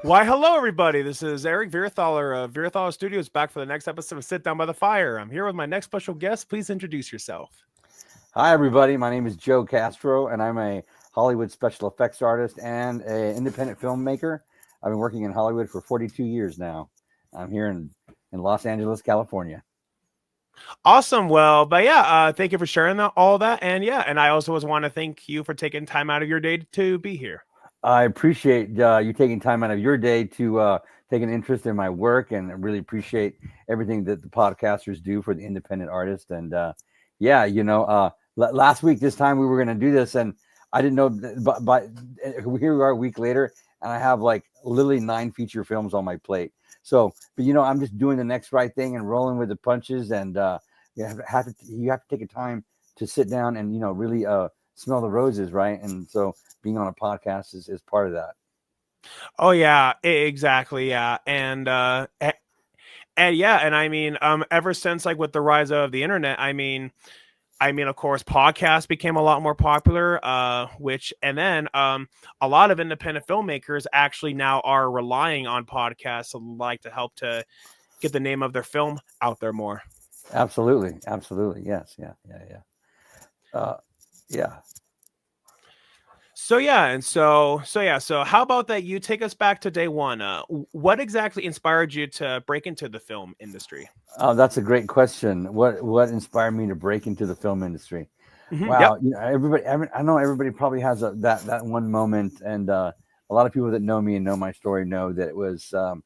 Why, hello, everybody. This is Eric Virathaler of Virathaler Studios back for the next episode of Sit Down by the Fire. I'm here with my next special guest. Please introduce yourself. Hi, everybody. My name is Joe Castro, and I'm a Hollywood special effects artist and an independent filmmaker. I've been working in Hollywood for 42 years now. I'm here in Los Angeles, California. Awesome. Well, but yeah, thank you for sharing all that. And yeah, and I also want to thank you for taking time out of your day to be here. I appreciate you taking time out of your day to take an interest in my work, and I really appreciate everything that the podcasters do for the independent artist. And yeah, last week, this time we were going to do this, and I didn't know, but here we are a week later, and I have like literally 9 feature films on my plate. So, but I'm just doing the next right thing and rolling with the punches, and you have to take a time to sit down and really smell the roses, right? And so being on a podcast is part of that. Oh yeah, exactly. Yeah. And yeah, and I mean, ever since like with the rise of the internet, I mean, of course, podcasts became a lot more popular, and then a lot of independent filmmakers actually now are relying on podcasts to help to get the name of their film out there more. Absolutely. Yes. Yeah. Yeah. So how about that? You take us back to day one. What exactly inspired you to break into the film industry? Oh, that's a great question. What inspired me to break into the film industry? Mm-hmm, wow. Yep. I know everybody probably has that one moment, and a lot of people that know me and know my story know that it was in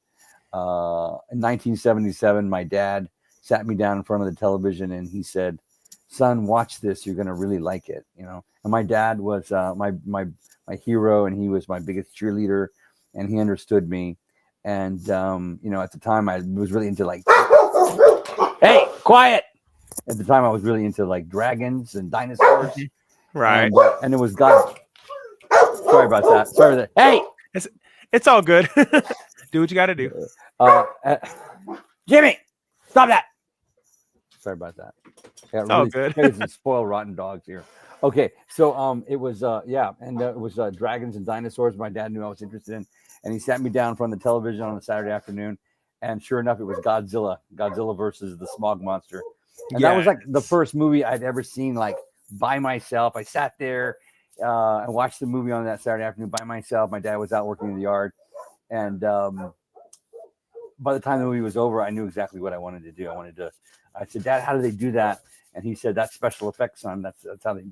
1977. My dad sat me down in front of the television and he said, "Son, watch this. You're going to really like it." And my dad was my hero, and he was my biggest cheerleader, and he understood me. And at the time I was really into like, hey, quiet. At the time I was really into like dragons and dinosaurs. Right. And it was God. Sorry about that. Hey, it's all good. Do what you got to do. Jimmy, stop that. Sorry about that. It's all good. Some spoiled, rotten dogs here. Okay, so it was it was dragons and dinosaurs. My dad knew I was interested in, and he sat me down in front of the television on a Saturday afternoon, and sure enough, it was Godzilla versus the Smog Monster, and that was like the first movie I'd ever seen like by myself. I sat there and watched the movie on that Saturday afternoon by myself. My dad was out working in the yard, and by the time the movie was over, I knew exactly what I wanted to do. I said, "Dad, how do they do that?" And he said, "That's special effects, son. That's how they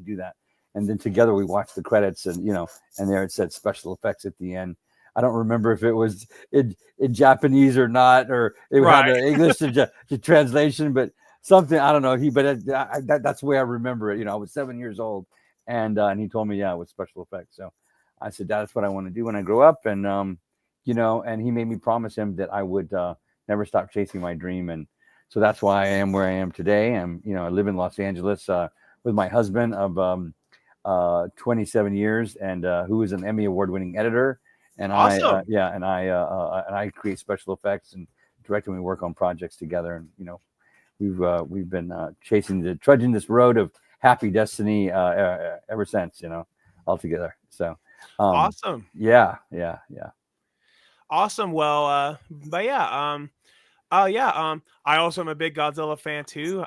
do that." And then together we watched the credits, and and there it said special effects at the end. I don't remember if it was in Japanese or not, or it had an English to translation, but something, I don't know. That's the way I remember it. I was 7 years old, and he told me, yeah, it was special effects. So I said, "Dad, that's what I want to do when I grow up." And and he made me promise him that I would never stop chasing my dream. And so that's why I am where I am today. I live in Los Angeles with my husband of 27 years, and who is an Emmy award-winning editor. And awesome. I create special effects and direct, and we work on projects together. And we've been trudging this road of happy destiny ever since. All together. So awesome. Yeah. Awesome. Well, but yeah. I also am a big Godzilla fan too.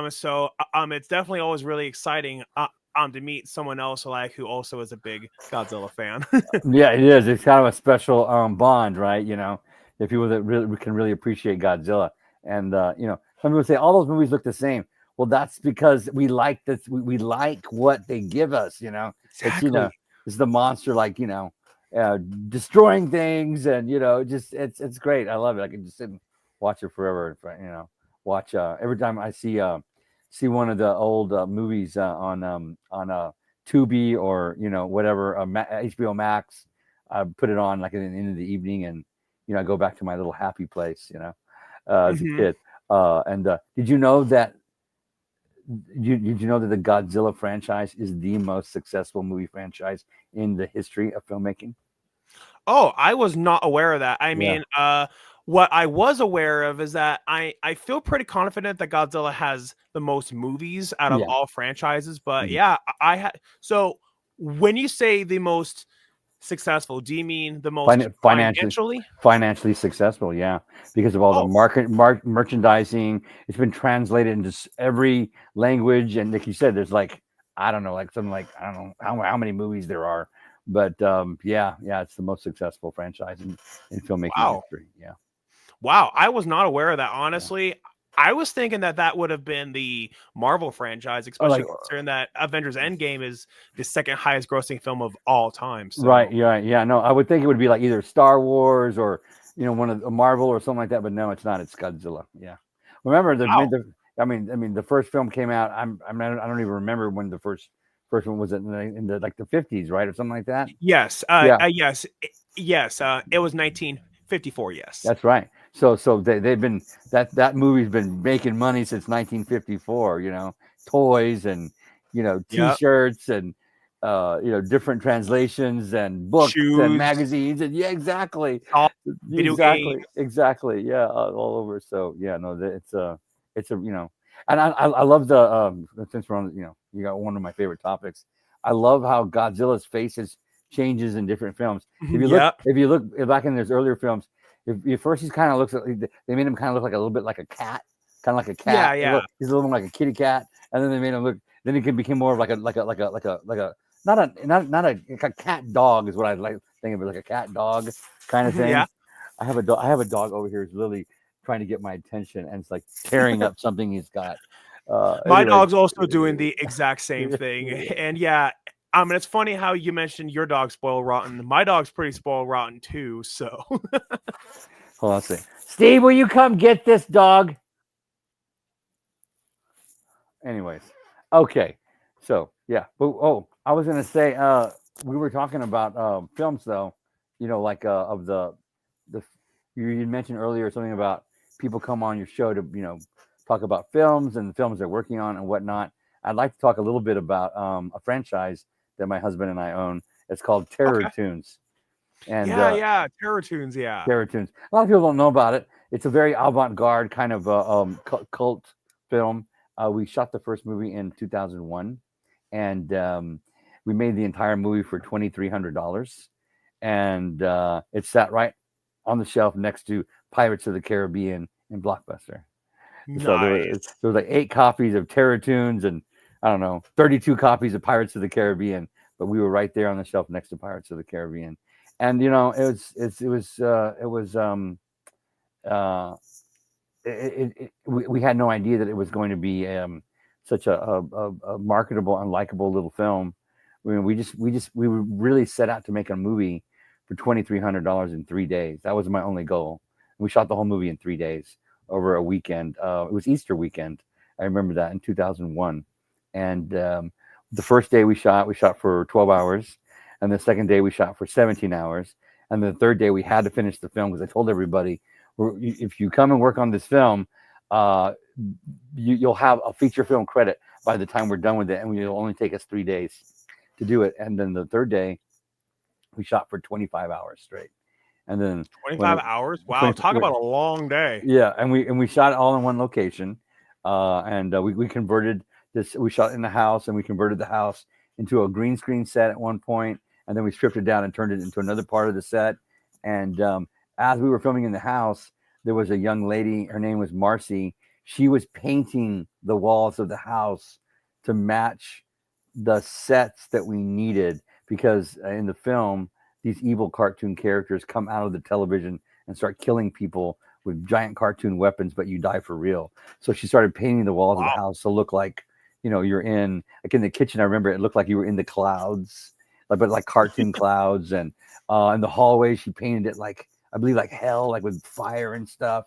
So it's definitely always really exciting to meet someone else who also is a big Godzilla fan. Yeah, it is. It's kind of a special bond, right? The people that really can really appreciate Godzilla, and some people say all those movies look the same. Well, that's because we like this. We like what they give us. Exactly. It's the monster, destroying things, and just it's great. I love it. I can just sit and watch it forever. Watch every time I see one of the old movies on Tubi or whatever HBO Max. I put it on like at the end of the evening, and I go back to my little happy place. As a kid. And did you know that? Did you know that the Godzilla franchise is the most successful movie franchise in the history of filmmaking? Oh, I was not aware of that. I mean, what I was aware of is that I feel pretty confident that Godzilla has the most movies out of all franchises. But I had. So when you say the most successful, do you mean the most Financially, financially? financially successful, yeah, because of all the Oh, merchandising. It's been translated into every language, and like you said, there's like, I don't know, like something like, I don't know how many movies there are, but yeah, it's the most successful franchise in filmmaking wow. history. Yeah, Wow, I was not aware of that, yeah. honestly. I was thinking that that would have been the Marvel franchise, Oh, like especially considering that Avengers Endgame is the second highest grossing film of all time. right, So, yeah. No, I would think it would be like either Star Wars or one of the Marvel or something like that, but no, it's not. It's Godzilla. Yeah. Remember wow. I mean, the first film came out. I don't even remember when the first one was in the like the 50s, right, or something like that. Yes, Yeah, yes, it was 1954, yes. that's right. So they've been that movie's been making money since 1954. Toys and Yep. T-shirts and different translations and books and Shoes, magazines and yeah, exactly, all video games. exactly, yeah, all over. So yeah, no, it's a and I love the since we're on you got one of my favorite topics. I love how Godzilla's faces changes in different films. Yep. If you look back in those earlier films, if first he's kind of looks they made him kind of look like a little bit like a cat, kind of like a cat. Yeah, yeah. He's a little more like a kitty cat, and then they made him look. Then he became more of like a not a cat dog is what I like think of it, like a cat dog kind of Yeah. thing. I have a dog over here who's literally trying to get my attention and it's like tearing up something he's got. My Anyway. dog's also doing the exact same thing. And yeah, I mean, it's funny how you mentioned your dog spoiled rotten. My dog's pretty spoiled rotten too. So, Hold on a second. Steve, will you come get this dog? Anyways, okay. So yeah, but I was gonna say, we were talking about films though. Like of the you mentioned earlier something about people come on your show to talk about films and the films they're working on and whatnot. I'd like to talk a little bit about a franchise that my husband and I own. It's called Terror okay. Tunes, and Yeah, yeah. Terror Tunes. Yeah. Terror Tunes. A lot of people don't know about it. It's a very avant-garde kind of cult film. We shot the first movie in 2001, and we made the entire movie for $2,300, and it sat right on the shelf next to Pirates of the Caribbean and Blockbuster. So Nice. there was like 8 copies of Terror Tunes and I don't know 32 copies of Pirates of the Caribbean, but we were right there on the shelf next to Pirates of the Caribbean, and it was uh, we had no idea that it was going to be such a marketable and likable little film. I mean, we really set out to make a movie for $2,300 in 3 days. That was my only goal. We shot the whole movie in 3 days over a weekend. It was Easter weekend. I remember that in 2001. And the first day we shot for 12 hours, and the second day we shot for 17 hours, and the third day we had to finish the film because I told everybody, if you come and work on this film, uh, you'll have a feature film credit by the time we're done with it, and it'll only take us 3 days to do it. And then the third day, we shot for 25 hours straight. And then 25 hours. Wow. 20, Talk about a long day. yeah, and we shot it all in one location, and we converted this. We shot in the house, and we converted the house into a green screen set at one point, and then we stripped it down and turned it into another part of the set. And as we were filming in the house, there was a young lady. Her name was Marcy. She was painting the walls of the house to match the sets that we needed because in the film, these evil cartoon characters come out of the television and start killing people with giant cartoon weapons, but you die for real. So she started painting the walls of the Wow. house to look like, you're in like in the kitchen. I remember it looked like you were in the clouds, but like cartoon clouds. And in the hallway, she painted it like I believe like hell, like with fire and stuff.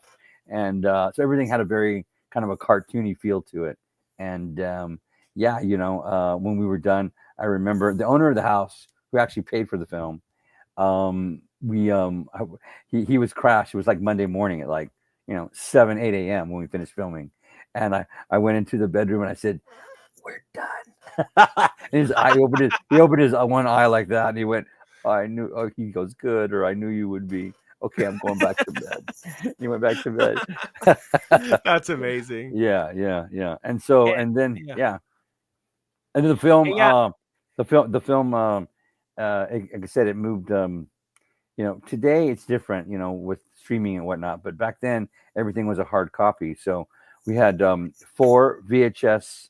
And so everything had a very kind of a cartoony feel to it. And yeah, when we were done, I remember the owner of the house who actually paid for the film. We he was crashed. It was like Monday morning at like 7 8 a.m. when we finished filming, and I went into the bedroom and I said, "We're done." And his eye opened his he opened his one eye like that, and he went, "I knew." Oh, he goes, "Good," or "I knew you would be." Okay, I'm going back to bed. He went back to bed. That's amazing. Yeah. And so And, and then yeah. yeah, and then the film And yeah. the film like I said, it moved. Today it's different, with streaming and whatnot. But back then, everything was a hard copy. So we had 4 VHS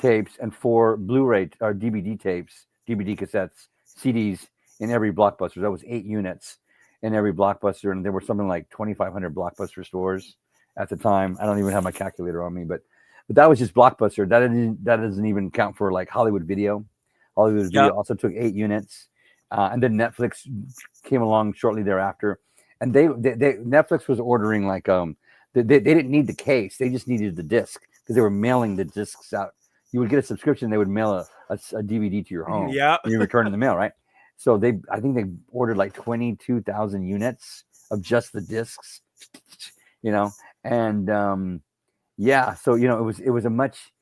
tapes and 4 Blu-ray or DVD tapes, DVD cassettes, CDs in every Blockbuster. That was 8 units in every Blockbuster, and there were something like 2,500 Blockbuster stores at the time. I don't even have my calculator on me, but that was just Blockbuster. That doesn't even count for like Hollywood Video. Hollywood Video Yep. also took 8 units, and then Netflix came along shortly thereafter, and they Netflix was ordering like they didn't need the case, they just needed the disc because they were mailing the discs out. You would get a subscription, they would mail a DVD to your home, Yep. and you return in the mail, right? So I think they ordered like 22,000 units of just the discs, you know, and yeah, so it was much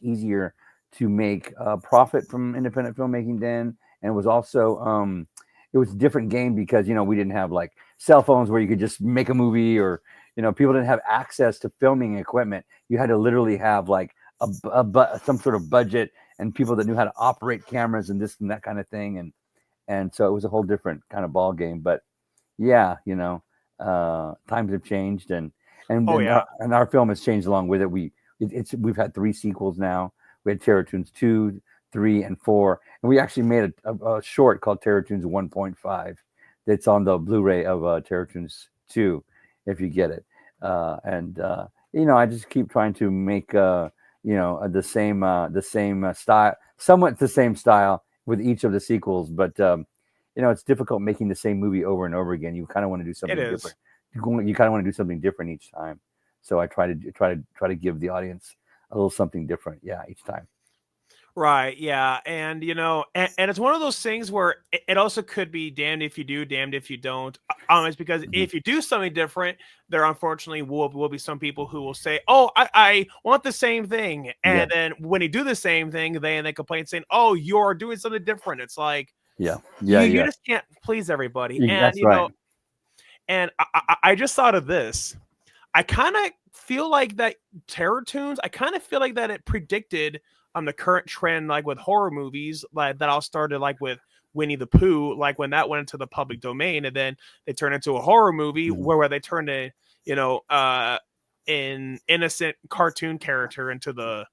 easier to make a profit from independent filmmaking then, and it was also it was a different game because we didn't have like cell phones where you could just make a movie, or people didn't have access to filming equipment. You had to literally have like some sort of budget and people that knew how to operate cameras and this and that kind of thing, and so it was a whole different kind of ball game. But yeah, times have changed, and Oh and yeah. our, and our film has changed along with it. We've had 3 sequels now. We had Terror Tunes 2, 3, and 4, and we actually made a short called Terror Tunes 1.5 that's on the Blu-ray of Terror Tunes 2, if you get it. And I just keep trying to make the same style, somewhat the same style with each of the sequels, but it's difficult making the same movie over and over again. You kind of want to do It something is. different. You kind of want to do something different each time. So I try to give the audience a little something different. Yeah, each time. Right. Yeah. And, and it's one of those things where it also could be damned if you do, damned if you don't. It's because Hmm. if you do something different, there unfortunately will be some people who will say, oh, I want the same thing. Yeah, And then when you do the same thing, they complain saying, oh, you're doing something different. It's like, yeah, yeah, you yeah. just can't please everybody. And, That's right. and I just thought of this. I kind of feel like that Terror Tunes, I kind of feel like that it predicted the current trend, like with horror movies, like that all started like with Winnie the Pooh, like when that went into the public domain, and then they turned into a horror movie Mhm. where they turned a, an innocent cartoon character into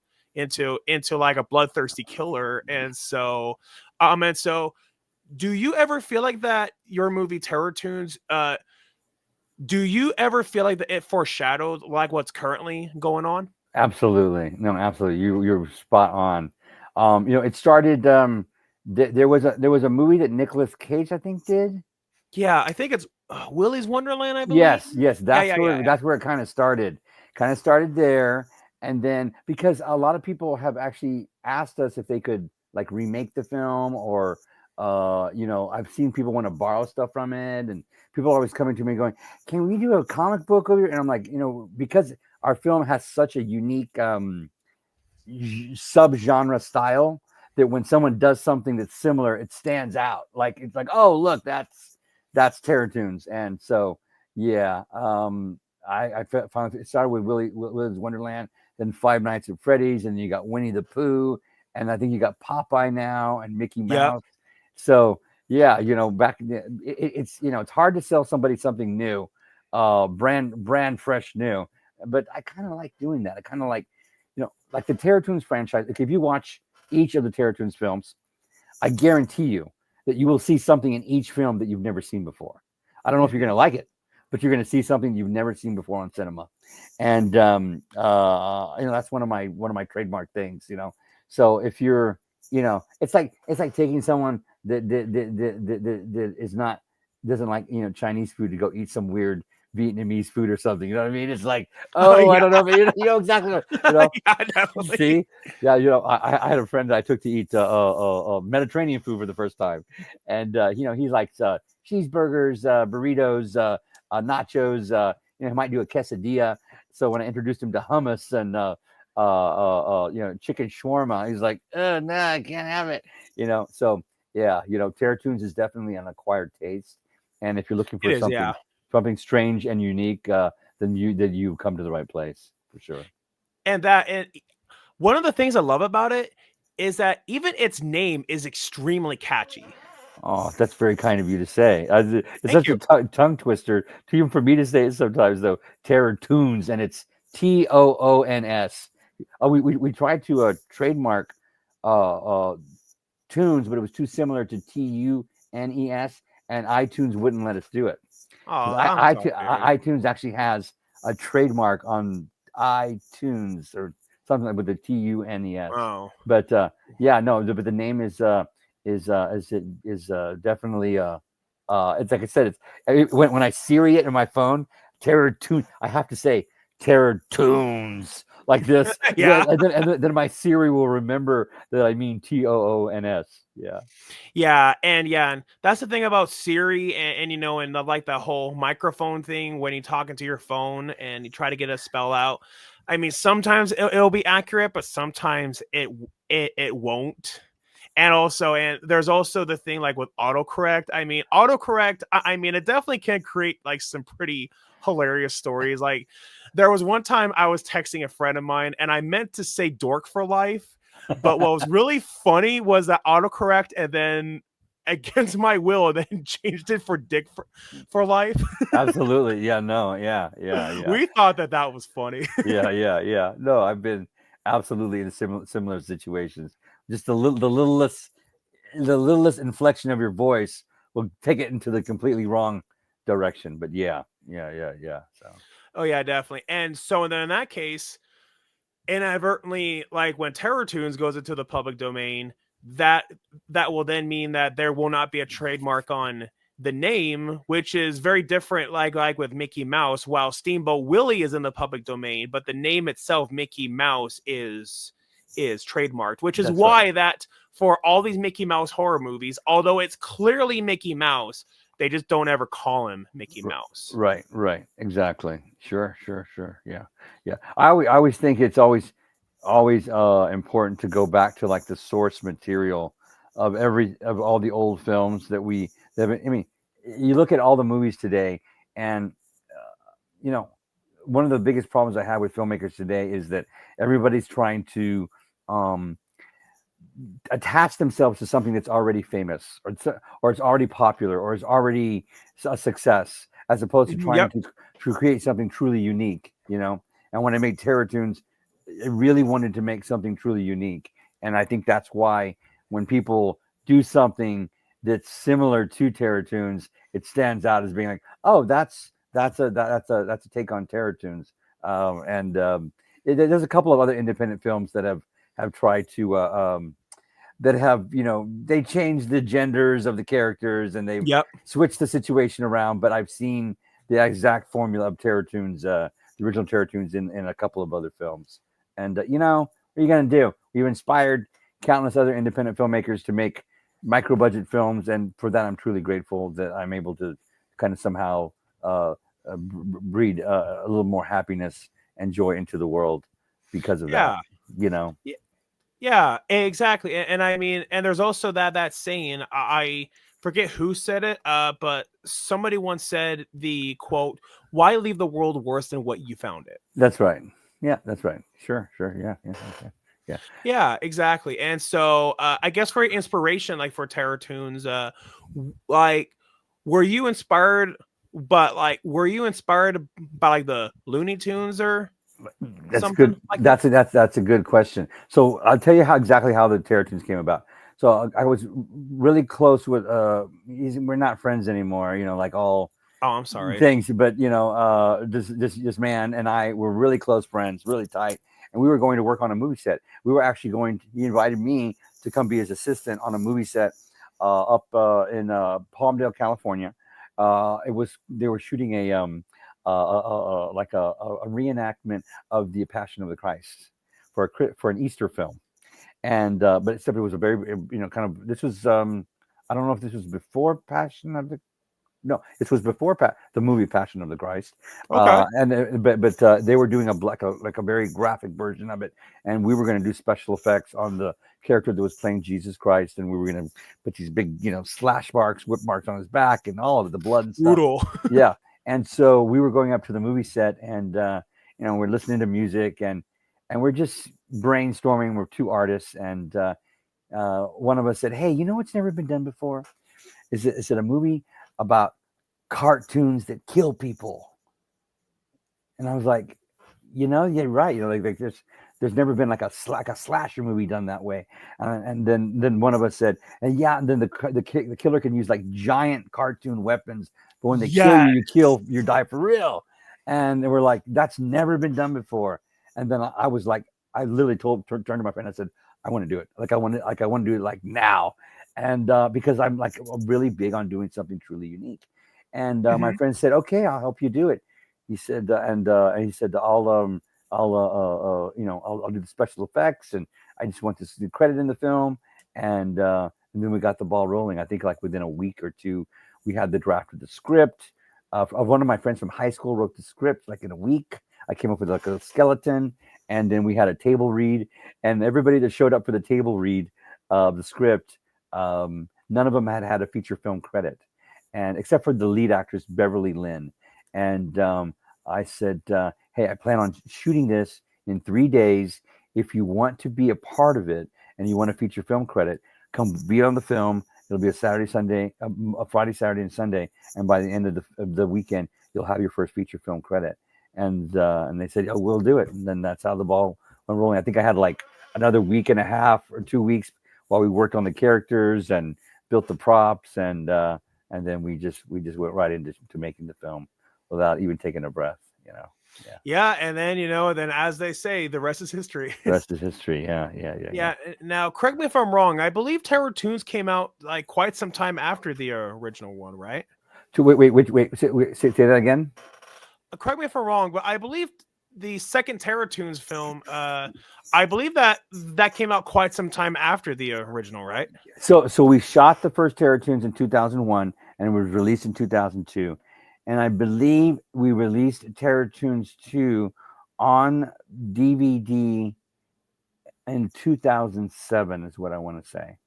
like a bloodthirsty killer. And so do you ever feel like that your movie Terror Tunes do you ever feel like that it foreshadowed like what's currently going on? Absolutely. No, absolutely. You're spot on. It started. There was a movie that Nicolas Cage, I think, did. Yeah, I think it's Willy's Wonderland, I believe. Yes, yes, Yeah, that's yeah, where yeah, yeah. that's where it kind of started. Kind of started there, and then because a lot of people have actually asked us if they could like remake the film, or I've seen people want to borrow stuff from it, and people are always coming to me going, "Can we do a comic book over here?" And I'm like, because our film has such a unique subgenre style that when someone does something that's similar, it stands out. Like it's like, oh look, that's Terror Tunes, and so yeah, I found it started with Willy's Wonderland, then Five Nights at Freddy's, and you got Winnie the Pooh, and I think you got Popeye now and Mickey Yep. Mouse. So yeah, back it's hard to sell somebody something new, brand fresh new, but I kind of like doing that. I kind of like like the Terror Toons franchise. Like if you watch each of the Terror Toons films, I guarantee you that you will see something in each film that you've never seen before. I don't know if you're Mhm. going to like it, but you're going to see something you've never seen before on cinema, and that's one of my trademark things. So if you're, it's like taking someone that is not doesn't like Chinese food to go eat some weird Vietnamese food or something. You know what I mean? It's like, oh, I Yeah, don't know, but you know exactly what yeah, definitely. See, yeah, I had a friend that I took to eat Mediterranean food for the first time, and he likes cheeseburgers, burritos, nachos. He might do a quesadilla. So when I introduced him to hummus and chicken shawarma, he's like, no, I can't have it. So yeah, Terror Tunes is definitely an acquired taste, and if you're looking It for is, yeah. something strange and unique, then you've come to the right place for sure. And one of the things I love about it is that even its name is extremely catchy. Oh, that's very kind of you to say. It's Thank such you. a tongue twister to even for me to say it sometimes, though. Terror Tunes, and it's Toons. We tried to trademark uh, tunes, but it was too similar to Tunes, and iTunes wouldn't let us do it because Oh, I'm sorry. iTunes actually has a trademark on iTunes or something like with the Tunes. Oh, But yeah, no, but the name is definitely it's like I said, when I Siri it in my phone, Terror Tunes. I have to say Terror Tunes like this, yeah. then my Siri will remember that I mean Toons. Yeah, Yeah, and that's the thing about Siri, and and like the whole microphone thing when you're talking to your phone and you try to get a spell out. I mean, sometimes it'll be accurate, but sometimes it won't. And there's also the thing like with autocorrect. I mean, autocorrect. I mean, it definitely can create like some pretty hilarious stories. Like there was one time I was texting a friend of mine, and I meant to say "dork for life." But what was really funny was that autocorrect and then against my will then changed it for dick for life. absolutely. Yeah, no, yeah. We thought that that was funny. Yeah. No, I've been absolutely in similar situations. Just the littlest inflection of your voice will take it into the completely wrong direction. But yeah. So Oh yeah, definitely. And so then in that case, inadvertently, like when Terror Tunes goes into the public domain, that that will then mean that there will not be a trademark on the name, which is very different. Like with Mickey Mouse, while Steamboat Willie is in the public domain, but the name itself, Mickey Mouse, is trademarked. Which is that's right. why that for all these Mickey Mouse horror movies, although it's clearly Mickey Mouse, they just don't ever call him Mickey Mouse. Right. Exactly. Sure. Yeah. I always think it's always important to go back to like the source material of all the old films I mean, you look at all the movies today, and you know, one of the biggest problems I have with filmmakers today is that everybody's trying to um, attach themselves to something that's already famous or it's already popular or is already a success as opposed to trying Yep. to create something truly unique. And when I made Terror Tunes, I really wanted to make something truly unique, and I think that's why when people do something that's similar to Terror Tunes, it stands out as being like, oh, that's a take on Terror Tunes. And there's a couple of other independent films that have tried to that have they changed the genders of the characters and they've Yep. switched the situation around, but I've seen the exact formula of Terror Tunes, the original Terror Tunes in a couple of other films. And what are you going to do? We've inspired countless other independent filmmakers to make micro budget films, and for that I'm truly grateful that I'm able to kind of somehow breed a little more happiness and joy into the world because of that Yeah. you know Yeah, exactly. And I mean, and there's also that saying, I forget who said it, but somebody once said the quote, "Why leave the world worse than what you found it?" That's right. Yeah, that's right. Sure. Yeah. Yeah. Yeah, exactly. And so, I guess for inspiration, like for Terror Tunes, like, were you inspired? But like, were you inspired by like the Looney Tunes or That's good. something like that? That's a good question. So I'll tell you how the Terror Tunes came about. So I was really close with we're not friends anymore, like all Oh, I'm sorry. things, but this man and I were really close friends, really tight, and we were going to work on a movie set. We were actually he invited me to come be his assistant on a movie set up in Palmdale, California. They were shooting like a reenactment of the Passion of the Christ for an Easter film, and but except it was a very kind of this was I don't know if this was before Passion of the no, this was before the movie Passion of the Christ, Okay. and but they were doing like a very graphic version of it, and we were going to do special effects on the character that was playing Jesus Christ, and we were going to put these big slash marks, whip marks on his back, and all of the blood and stuff. Brutal. Yeah, and so we were going up to the movie set, and we're listening to music, and we're just brainstorming. We're two artists, and one of us said, "Hey, you know what's never been done before? Is it a movie about cartoons that kill people?" And I was like, yeah, right. Like there's never been like like a slasher movie done that way. And then one of us said, and yeah, and then the killer can use like giant cartoon weapons, but when they kill Yeah. you, you die for real. And we're like, that's never been done before. And then I was like, I literally turned to my friend, I said, I want to do it. I want to do it like now, and because I'm like really big on doing something truly unique. And my Hmm. friend said, okay, I'll help you do it. He said, and he said, I'll do the special effects, and I just want this the credit in the film, and then we got the ball rolling. I think like within a week or two, we had the draft of the script. Of one of my friends from high school wrote the script like in a week. I came up with like a skeleton, and then we had a table read, and everybody that showed up for the table read of the script, none of them had a feature film credit, and except for the lead actress Beverly Lynn, and I said, "Hey, I plan on shooting this in 3 days. If you want to be a part of it and you want a feature film credit, come be on the film. It'll be a Saturday, Sunday, a Friday, Saturday, and Sunday. And by the end of the weekend, you'll have your first feature film credit." And they said, "Oh, we'll do it." And then that's how the ball went rolling. I think I had like another week and a half or 2 weeks while we worked on the characters and built the props, and then we just went right into to making the film without even taking a breath. Yeah. Yeah, and then then as they say, the rest is history. The rest is history. Yeah, yeah, yeah, yeah. Yeah. Now, correct me if I'm wrong. I believe Terror Toons came out like quite some time after the original one, right? So say that again. Correct me if I'm wrong, but I believe the second Terror Toons film, I believe that came out quite some time after the original, right? So we shot the first Terror Tunes in 2001, and it was released in 2002, and I believe we released Terror Tunes 2 on DVD in 2007. Is what I want to say.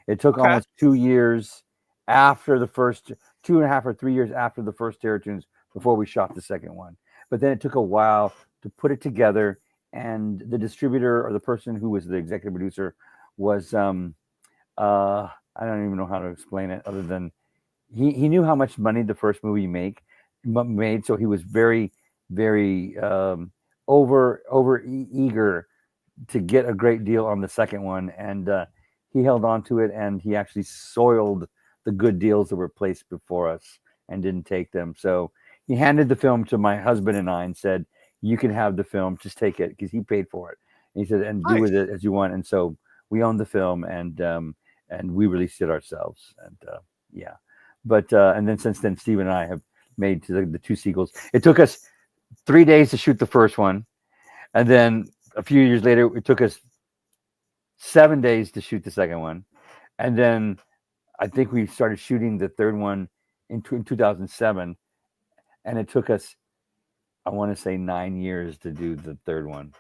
It took Okay. almost 2 years after the first, 2.5 or 3 years after the first Terror Tunes before we shot the second one. But then it took a while to put it together, and the distributor or the person who was the executive producer was I don't even know how to explain it other than he knew how much money the first movie made, so he was very eager to get a great deal on the second one, and he held on to it, and he actually soiled the good deals that were placed before us and didn't take them. So he handed the film to my husband and I and said, "You can have the film, just take it," because he paid for it. And he said, "And do with Nice. it as you want." And so we owned the film, and we released it ourselves, and yeah. But and then since then, Steve and I have made the two sequels. It took us 3 days to shoot the first one, and then a few years later, it took us 7 days to shoot the second one, and then I think we started shooting the third one in 2007, and it took us, I want to say, 9 years to do the third one,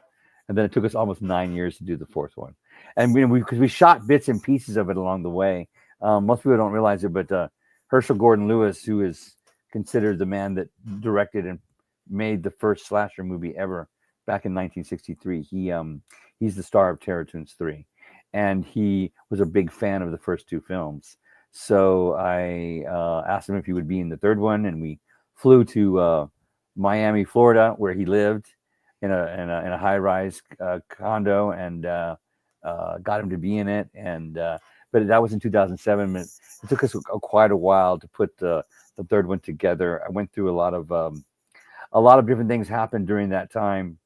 and then it took us almost 9 years to do the fourth one, and because we shot bits and pieces of it along the way. Most people don't realize it, but Herschel Gordon Lewis, who is considered the man that directed and made the first slasher movie ever back in 1963, he's the star of Terror Toons 3, and he was a big fan of the first two films. So I asked him if he would be in the third one, and we flew to Miami, Florida, where he lived in a high rise condo, and got him to be in it. And but that was in 2007. It took us quite a while to put the third one together. I went through a lot of different things happened during that time,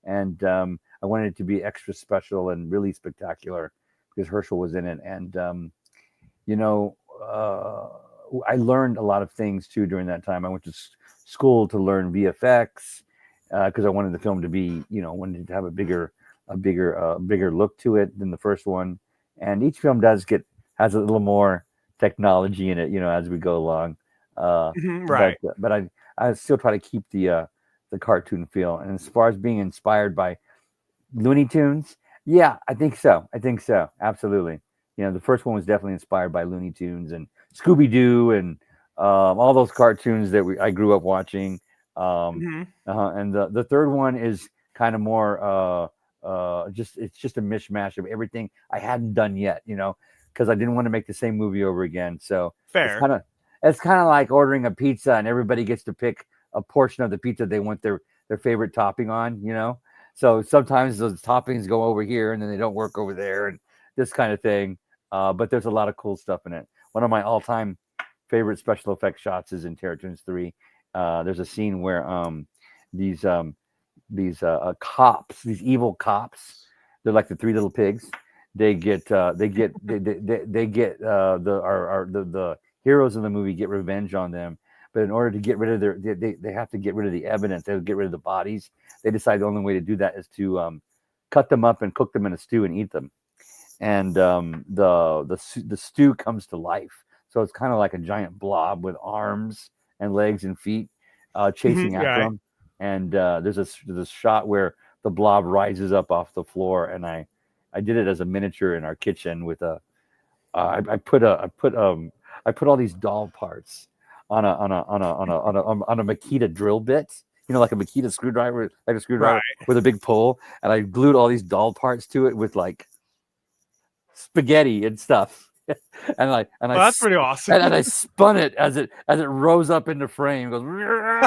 and I wanted it to be extra special and really spectacular because Herschel was in it, and you know, I learned a lot of things too during that time. I went to school to learn VFX because I wanted the film to be, wanted to have a bigger look to it than the first one. And each film has a little more technology in it, as we go along. Uh, Mhm, but right. but I still try to keep the cartoon feel. And as far as being inspired by Looney Tunes? Yeah, I think so. I think so. Absolutely. The first one was definitely inspired by Looney Tunes and Scooby Doo and all those cartoons that I grew up watching. Um, Mhm. and the third one is kind of more just it's just a mishmash of everything I hadn't done yet, because I didn't want to make the same movie over again. So it's Fair. kind of it's kind of like ordering a pizza and everybody gets to pick a portion of the pizza they want their favorite topping on. So sometimes those toppings go over here and then they don't work over there and this kind of thing. But there's a lot of cool stuff in it. One of my all-time favorite special effects shots is in Terror Toons 3. There's a scene where these cops, these evil cops, they're like the three little pigs. They get the heroes of the movie get revenge on them. But in order to get rid of they have to get rid of the evidence. They get rid of the bodies. They decide the only way to do that is to cut them up and cook them in a stew and eat them. And the stew comes to life. So it's kind of like a giant blob with arms and legs and feet chasing after Yeah. them. And there's this shot where the blob rises up off the floor, and I did it as a miniature in our kitchen with I put all these doll parts on a Makita drill bit, like a Makita screwdriver, like a screwdriver Right. with a big pole, and I glued all these doll parts to it with like spaghetti and stuff. and I and I Well, that's pretty awesome. and I spun it as it rose up into frame. It goes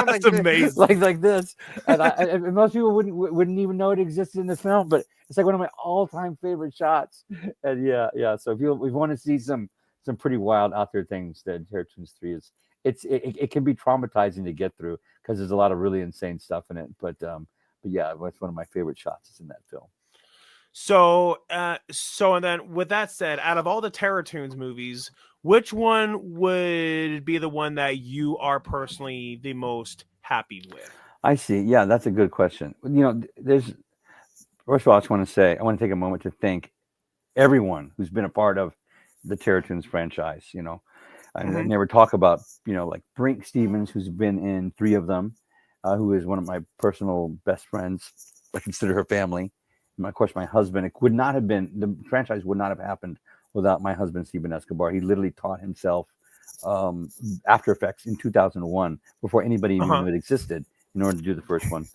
That's amazing. like this, and most people wouldn't even know it existed in the film, but it's like one of my all-time favorite shots. And yeah. So if you want to see some pretty wild out there things, that Terror Toons 3 is. It can be traumatizing to get through because there's a lot of really insane stuff in it. But yeah, it's one of my favorite shots is in that film. So and then with that said, out of all the Terror Toons movies, which one would be the one that you are personally the most happy with? I see. Yeah, that's a good question. There's first of all, I want to take a moment to thank everyone who's been a part of the Terror Toons franchise. I Mhm. never talk about like Brink Stevens, who's been in 3 of them, who is one of my personal best friends. I consider her family. And of course, my husband. It would not have been the franchise would not have happened without my husband Steven Escobar. He literally taught himself After Effects in 2001 before anybody even Uh-huh. knew it existed in order to do the first one.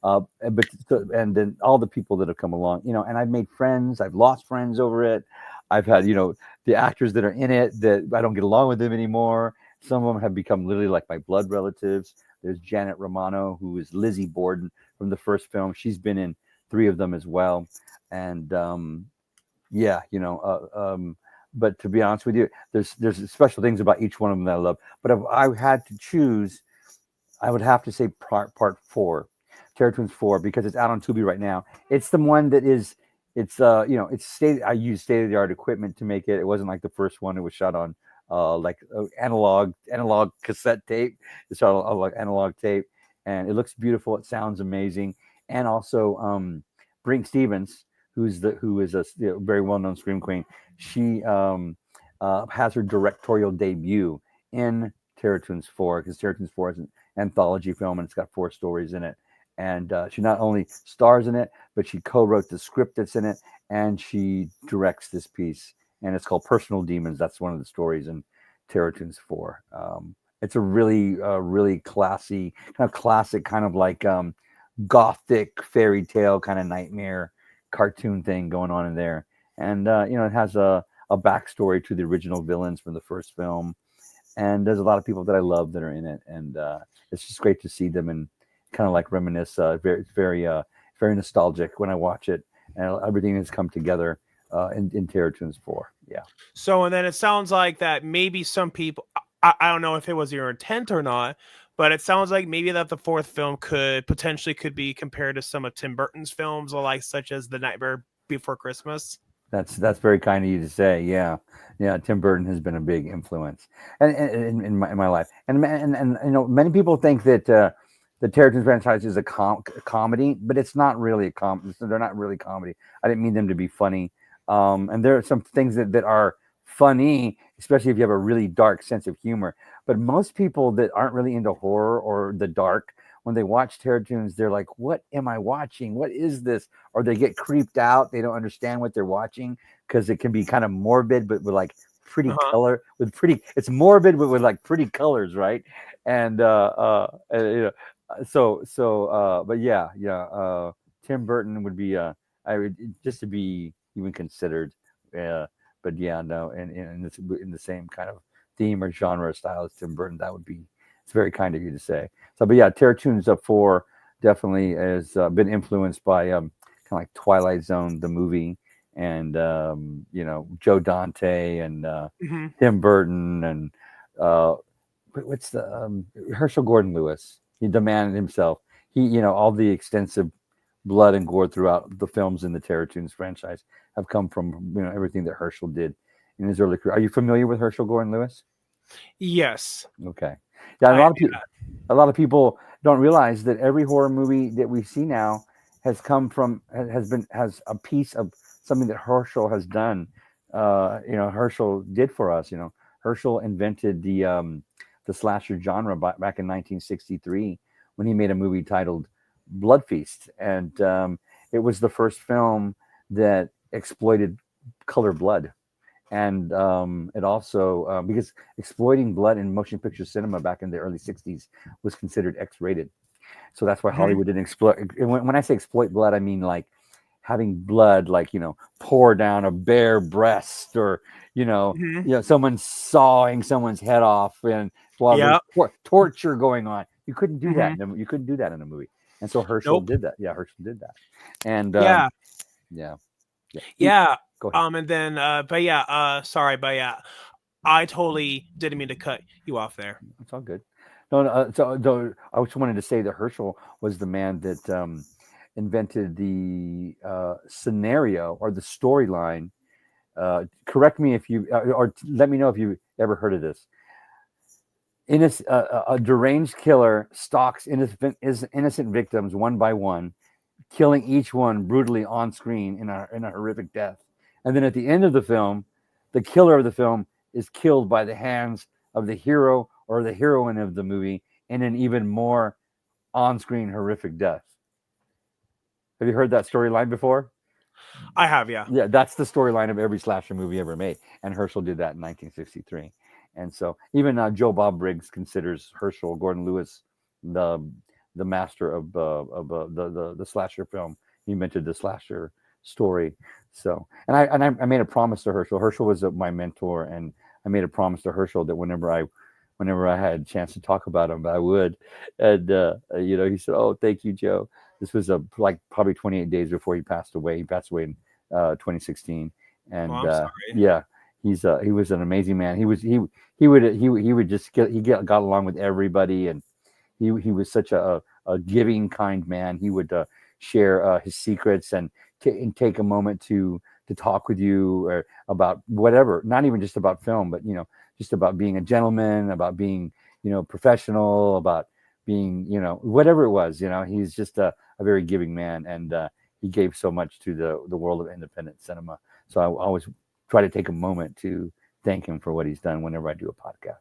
And then all the people that have come along, and I've made friends. I've lost friends over it. I've had the actors that are in it that I don't get along with them anymore. Some of them have become literally like my blood relatives. There's Janet Romano, who is Lizzie Borden from the first film. She's been in 3 of them as well. And yeah, but to be honest with you, there's special things about each one of them that I love. But if I had to choose, I would have to say part 4, Terror Toons 4, because it's out on Tubi right now. It's the one that is it's I used state of the art equipment to make it. It wasn't like the first one. It was shot on analog cassette tape. It's shot on like analog tape, and it looks beautiful. It sounds amazing. And also Brink Stevens, who is a very well known scream queen. She has her directorial debut in Terror Toons 4, because Terror Toons 4 is an anthology film and it's got 4 stories in it. And she not only stars in it, but she co-wrote the script that's in it, and she directs this piece. And it's called Personal Demons. That's one of the stories in Terror Toons 4. It's a really classy, kind of classic, kind of like gothic fairy tale kind of nightmare cartoon thing going on in there. And it has a backstory to the original villains from the first film. And there's a lot of people that I love that are in it, and it's just great to see them and kind of like reminisce. Very nostalgic when I watch it, and everything has come together in Terror Toons 4. Yeah. So and then it sounds like that maybe some people I don't know if it was your intent or not, but it sounds like maybe that the fourth film could be compared to some of Tim Burton's films, like such as The Nightmare Before Christmas. That's very kind of you to say. Yeah. Tim Burton has been a big influence, and in my life, and many people think that the Terror Toons franchise is a comedy, but it's not really a comedy. They're not really comedy. I didn't mean them to be funny. And there are some things that are funny, especially if you have a really dark sense of humor. But most people that aren't really into horror or the dark, when they watch Terror Toons, they're like, "What am I watching? What is this?" Or they get creeped out. They don't understand what they're watching because it can be kind of morbid, but with like pretty Uh-huh. color. It's morbid, but with like pretty colors, right? And but yeah. Tim Burton would be I would just to be even considered. Uh, but yeah, no, in the same kind of theme or genre or style as Tim Burton, that would be it's very kind of you to say. So, but yeah, Terratunes up four definitely has been influenced by kind of like Twilight Zone, the movie, and Joe Dante and Hmm. Tim Burton and uh, what's the Herschel Gordon Lewis. He demanded himself. All the extensive blood and gore throughout the films in the Terratunes franchise have come from everything that Herschel did in his early career. Are you familiar with Herschel Gordon Lewis? Yes, Okay, yeah, and I. a lot of people don't realize that every horror movie that we see now has come from has a piece of something that Herschel has done. Herschel did for us. Herschel invented the slasher genre back in 1963 when he made a movie titled Blood Feast, and it was the first film that exploited color blood. And it also because exploiting blood in motion picture cinema back in the early 60s was considered X-rated, so that's why Mhm. Hollywood didn't exploit. When I say exploit blood, I mean like having blood like pour down a bare breast, or you know Mhm. someone sawing someone's head off, and while there's Yep. torture going on. You couldn't do that Mhm. in you couldn't do that in a movie. And so Herschel Nope. did that. Yeah, Herschel did that. And Yeah. yeah, yeah. Yeah. Go ahead. And then, but yeah, sorry, but yeah, I totally didn't mean to cut you off there. It's all good. No, no, so I just wanted to say that Herschel was the man that invented the scenario or the storyline. Correct me if you, or let me know if you ever heard of this. A deranged killer stalks innocent victims one by one, killing each one brutally on screen in a horrific death. And then at the end of the film, the killer of the film is killed by the hands of the hero or the heroine of the movie in an even more on screen horrific death. Have you heard that storyline before? I have, yeah. Yeah, that's the storyline of every slasher movie ever made. And Herschel did that in 1963. And so even Joe Bob Briggs considers Herschel Gordon Lewis the the master of the slasher film. He invented the slasher story. So and I made a promise to Herschel. Herschel was my mentor, and I made a promise to Herschel that whenever I had a chance to talk about him, I would. And he said, "Oh, thank you, Joe." This was like probably 28 days before he passed away. He passed away in 2016, Oh, and I'm sorry. yeah, he was an amazing man. He would just got along with everybody, and he was such a giving, kind man. He would share his secrets and take a moment to talk with you or about whatever, not even just about film, but just about being a gentleman, about being professional, about being whatever it was. He's just a very giving man, and he gave so much to the world of independent cinema. So I always try to take a moment to thank him for what he's done whenever I do a podcast.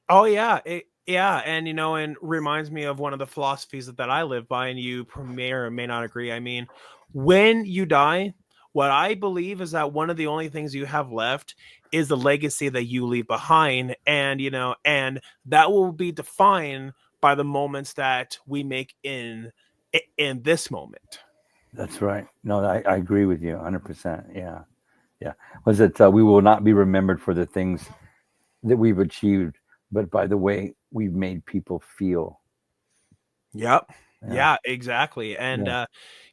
Oh yeah, yeah, and and reminds me of one of the philosophies that I live by, and you may or may not agree. I mean, when you die, what I believe is that one of the only things you have left is the legacy that you leave behind, and and that will be defined by the moments that we make in this moment. That's right. No, I agree with you 100%. Yeah. Yeah. Was it, we will not be remembered for the things that we've achieved, but by the way we've made people feel. Yep. Yeah. Yeah, exactly. And Yeah.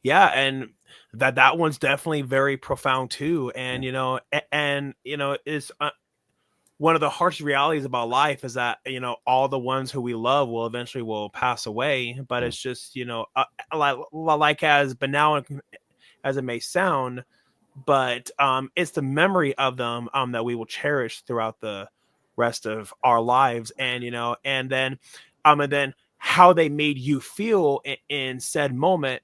yeah, and that one's definitely very profound too. Yeah. And and is one of the harsh realities about life is that all the ones who we love will eventually will pass away. But Yeah. it's just like as banal as it may sound, but it's the memory of them that we will cherish throughout the rest of our lives. And and then how they made you feel in said moment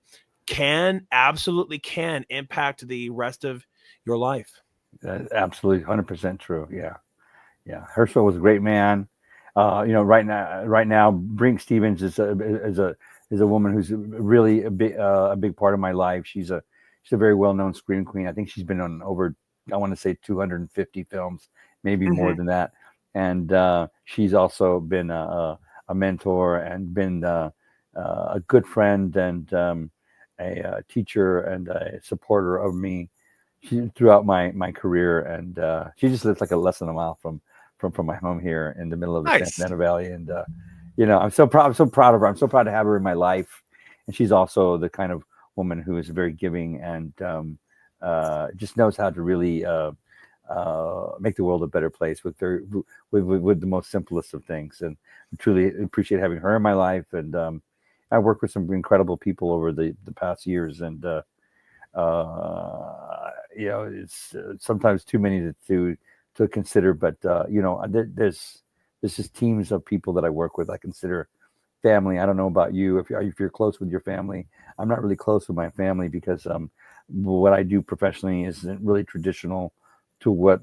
can absolutely can impact the rest of your life. Absolutely 100% true. Yeah. Yeah. Herschel was a great man. Right now, Brink Stevens is a woman who's really a big part of my life. She's a very well known scream queen. I think she's been on over, I want to say, 250 films, maybe more Hmm. than that. And she's also been a mentor and been a good friend, and teacher and a supporter of me throughout my career, and she just lives like a less than a mile from my home here in the middle of the San Nice. Fernando Valley. And I'm so proud. I'm so proud of her. I'm so proud to have her in my life. And she's also the kind of woman who is very giving and just knows how to really make the world a better place with the most simplest of things. And I truly appreciate having her in my life. And I worked with some incredible people over the past years, and it's sometimes too many to consider. But there's just teams of people that I work with. I consider family. I don't know about you. If you're close with your family, I'm not really close with my family because what I do professionally isn't really traditional to what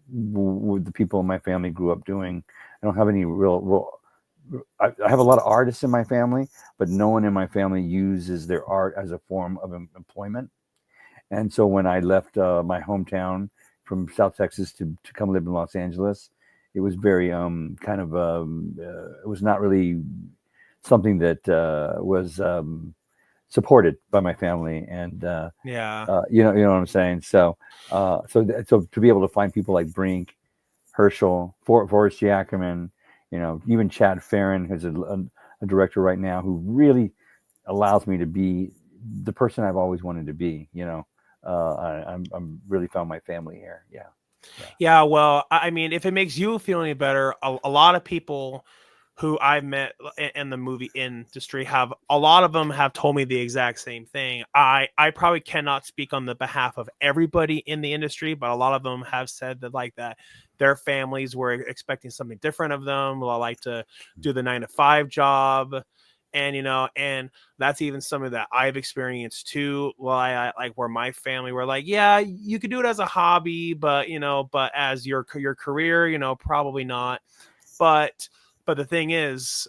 the people in my family grew up doing. I don't have any real. I have a lot of artists in my family, but no one in my family uses their art as a form of employment. And so when I left my hometown from South Texas to come live in Los Angeles, it was very it was not really something that was supported by my family, and Yeah. you know what I'm saying. So to be able to find people like Brink, Herschel, Forrest Giacomin, even Chad Farron, who's a director right now, who really allows me to be the person I've always wanted to be. I'm really found my family here. Yeah, yeah, Yeah, well, I mean, if it makes you feel any better, a lot of people who I've met in the movie industry have a lot of them have told me the exact same thing. I probably cannot speak on the behalf of everybody in the industry, but a lot of them have said that like that their families were expecting something different of them. Well, I like to do the 9 to 5 job. And and that's even something that I've experienced too. Well, I like where my family were like, yeah, you could do it as a hobby, but but as your career, probably not. But the thing is,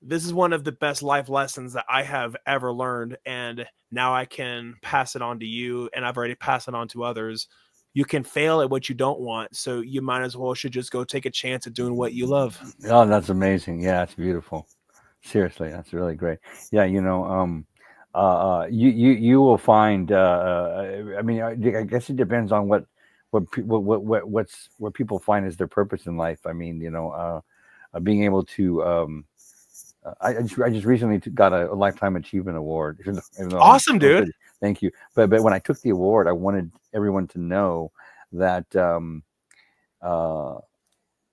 this is one of the best life lessons that I have ever learned, and now I can pass it on to you, and I've already passed it on to others. You can fail at what you don't want, so you might as well should just go take a chance at doing what you love. oh, that's amazing. Yeah, it's beautiful. Seriously, that's really great. Yeah, you will find. I mean, I guess it depends on what people find as their purpose in life. I mean, being able to. I just recently got a lifetime achievement award, even though I'm Awesome, still dude. 30. Thank you. But when I took the award, I wanted everyone to know that uh,